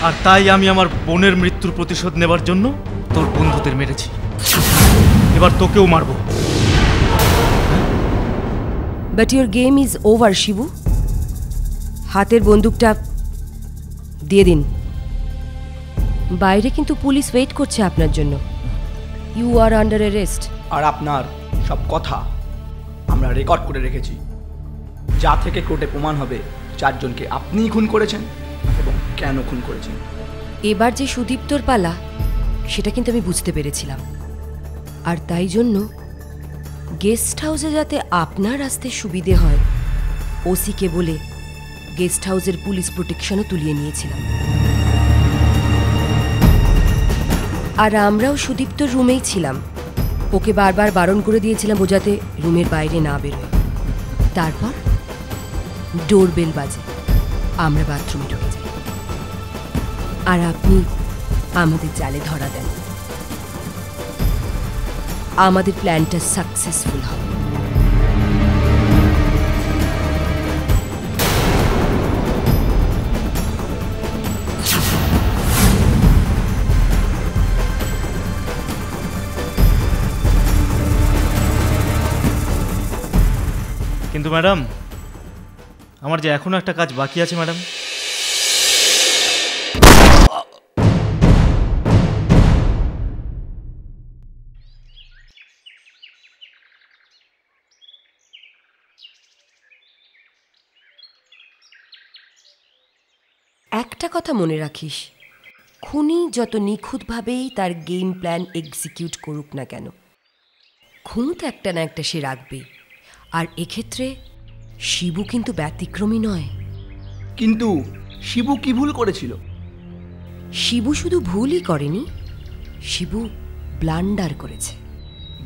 আর তাই আমি আমার বোনের মৃত্যুর প্রতিশোধ নেবার জন্য তোর বন্ধুদের মেরেছি, এবার তোকেও মারব। But your game is over Shibu. হাতের বন্দুকটা দিয়ে দিন। বাইরে কিন্তু পুলিশ ওয়েট করছে আপনার জন্য। You are under arrest. আর আপনার সব কথা আমরা রেকর্ড করে রেখেছি, যা থেকে কোর্টে প্রমাণ হবে চারজনকে আপনিই খুন করেছেন এবং কেন খুন করেছেন। এবার যে সুদীপ্তর পালা সেটা কিন্তু আমি বুঝতে পেরেছিলাম, আর তাই জন্য গেস্ট হাউসে যাতে আপনার আসতে সুবিধে হয় ওসিকে বলে গেস্ট হাউসের পুলিশ প্রোটেকশনও তুলিয়ে নিয়েছিলাম। আর আমরাও সুদীপ্তর রুমেই ছিলাম, ওকে বারবার বারণ করে দিয়েছিলাম ও যাতে রুমের বাইরে না বেরোয়। তারপর ডোরবেল বাজে, আমরা বাথরুমে ঢুকে যাই, আর আপনি আমাদের জালে ধরা দেন। আমাদের প্ল্যানটা সাকসেসফুল হবে। কিন্তু ম্যাডাম, আমার যে এখনো একটা কাজ বাকি আছে ম্যাডাম। একটা কথা মনে রাখিস, খুনি যত নিখুঁতভাবেই তার গেম প্ল্যান এক্সিকিউট করুক না কেন, খুন তো একটা না একটা সে রাখবেই। আর এক্ষেত্রে শিবু কিন্তু ব্যতিক্রমী নয়। কিন্তু শিবু কি ভুল করেছিল? শিবু শুধু ভুলই করেনি, শিবু ব্লান্ডার করেছে।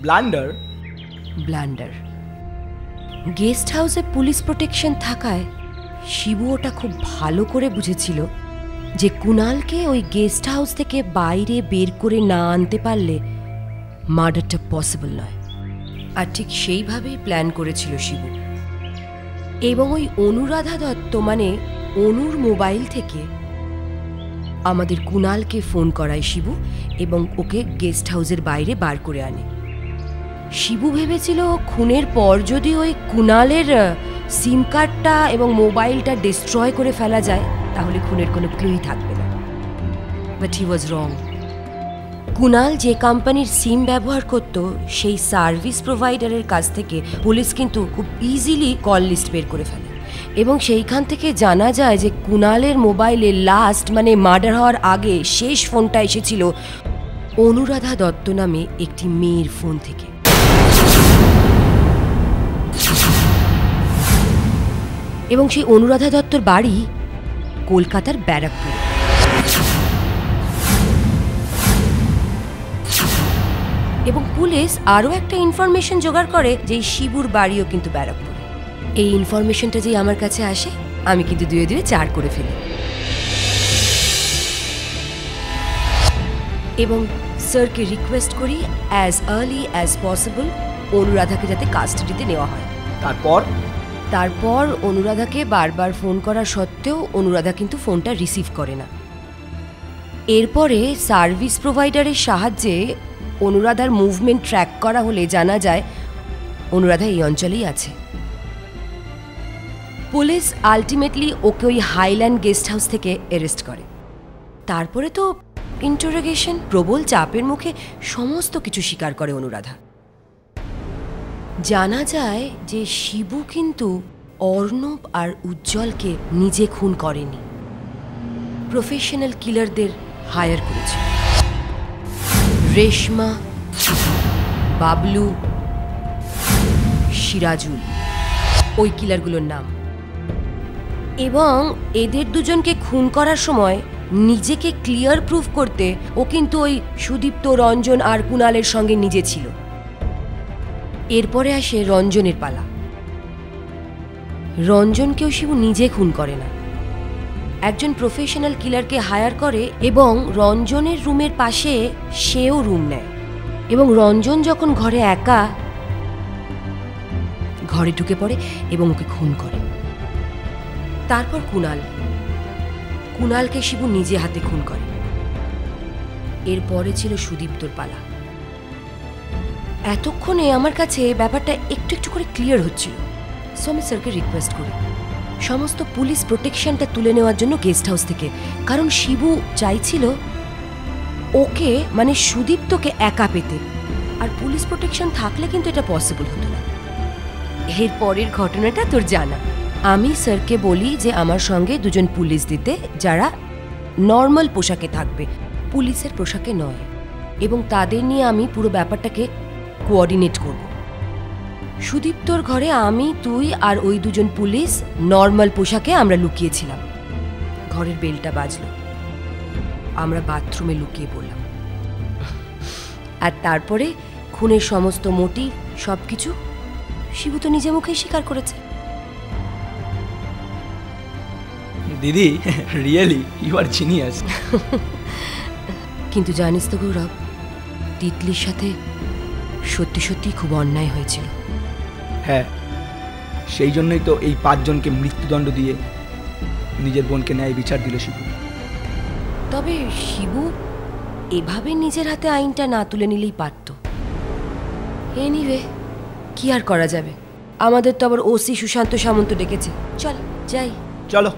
ব্লান্ডার? ব্লান্ডার। গেস্ট হাউসে পুলিশ প্রোটেকশন থাকায় শিবু ওটা খুব ভালো করে বুঝেছিল যে কুণালকে ওই গেস্ট হাউস থেকে বাইরে বের করে না আনতে পারলে মার্ডারটা পসিবল নয়। আর ঠিক সেইভাবেই প্ল্যান করেছিল শিবু। এবং ওই অনুরাধা দত্ত মানে অনুর মোবাইল থেকে আমাদের কুণালকে ফোন করায় শিবু এবং ওকে গেস্ট হাউসের বাইরে বার করে আনে। শিবু ভেবেছিল খুনের পর যদি ওই কুণালের সিম কার্ডটা এবং মোবাইলটা ডিস্ট্রয় করে ফেলা যায় তাহলে খুনের কোনো ক্লুই থাকবে না। বাট হি ওয়াজ রং। কুণাল যে কোম্পানির সিম ব্যবহার করত সেই সার্ভিস প্রোভাইডারের কাছ থেকে পুলিশ কিন্তু খুব ইজিলি কল লিস্ট বের করে ফেলে এবং সেইখান থেকে জানা যায় যে কুণালের মোবাইলে লাস্ট মানে মার্ডার হওয়ার আগে শেষ ফোনটা এসেছিল অনুরাধা দত্ত নামে একটি মেয়ের ফোন থেকে। এবং সেই অনুরাধা দত্তর বাড়ি কলকাতার ব্যারাকপুরে। এবং পুলিশ আরও একটা ইনফরমেশন জোগাড় করে যে শিবুর বাড়িও কিন্তু ব্যারাকপুরে। এই ইনফরমেশনটা যেই আমার কাছে আসে আমি কিন্তু 2 2 4 করে ফেলি এবং স্যারকে রিকোয়েস্ট করি অ্যাজ আর্লি অ্যাজ পসিবল অনুরাধাকে যাতে কাস্টাডিতে নেওয়া হয়। তারপর অনুরাধাকে বারবার ফোন করা সত্ত্বেও অনুরাধা কিন্তু ফোনটা রিসিভ করে না। এরপরে সার্ভিস প্রোভাইডারের সাহায্যে অনুরাধার মুভমেন্ট ট্র্যাক করা হলে জানা যায় অনুরাধা এই অঞ্চলেই আছে। পুলিশ আলটিমেটলি ওকে ওই হাইল্যান্ড গেস্ট হাউস থেকে অ্যারেস্ট করে। তারপরে তো ইন্টারোগেশন, প্রবল চাপের মুখে সমস্ত কিছু স্বীকার করে অনুরাধা। জানা যায় যে শিবু কিন্তু অর্ণব আর উজ্জ্বলকে নিজে খুন করেনি, প্রফেশনাল কিলারদের হায়ার করেছে। রেশমা, বাবলু, সিরাজুল ওই কিলারগুলোর নাম। এবং এদের দুজনকে খুন করার সময় নিজেকে ক্লিয়ার প্রুফ করতে ও কিন্তু ওই সুদীপ্ত, রঞ্জন আর কুণালের সঙ্গে নিজে ছিল। এরপরে আসে রঞ্জনের পালা। রঞ্জনকেও শিবু নিজে খুন করে না, একজন প্রফেশনাল কিলারকে হায়ার করে এবং রঞ্জনের রুমের পাশে সেও রুম নেয়। এবং রঞ্জন যখন ঘরে একা, ঘরে ঢুকে পড়ে এবং ওকে খুন করে। তারপর কুণালকে শিবু নিজে হাতে খুন করে। এরপরে ছিল সুদীপ্তর পালা। এতক্ষণে আমার কাছে ব্যাপারটা একটু একটু করে ক্লিয়ার হচ্ছিল। সো আমি স্যারকে রিকোয়েস্ট করি সমস্ত পুলিশ প্রোটেকশনটা তুলে নেওয়ার জন্য গেস্ট হাউস থেকে, কারণ শিবু চাইছিল ওকে মানে সুদীপ্তকে একা পেতে, আর পুলিশ প্রোটেকশন থাকলে কিন্তু এটা পসিবল হতো না। এর পরের ঘটনাটা তোর জানা। আমি স্যারকে বলি যে আমার সঙ্গে 2 জন পুলিশ দিতে, যারা নর্মাল পোশাকে থাকবে, পুলিশের পোশাকে নয়, এবং তাদের নিয়ে আমি পুরো ব্যাপারটাকে কোঅর্ডিনেট করব। সুদীপ্তর ঘরে আমি, তুই আর ওই 2 জন পুলিশ নর্মাল পোশাকে আমরা লুকিয়েছিলাম। ঘরের বেলটা বাজলো, আমরা বাথরুমে লুকিয়ে পড়লাম। আর তারপরে খুনের সমস্ত মোটিভ সবকিছু শিবু তো নিজে মুখেই স্বীকার করেছে। দিদি, রিয়েলি ইউ আর জিনিয়াস। কিন্তু জানিস তো গৌরব, তিতলির সাথে সত্যি সত্যি খুব অন্যায় হয়েছিল। হ্যাঁ, সেই জন্যই তো এই 5 জনকে মৃত্যুদণ্ড দিয়ে নিজের বোনকে ন্যায় বিচার দিল শিবু। তবে শিবু এভাবে নিজের হাতে আইনটা না তুলে নিলেই পারত। এনিওয়ে, কি আর করা যাবে, আমাদের তো আবার ওসি সুশান্ত সামন্ত ডেকেছে। চল যাই। চলো।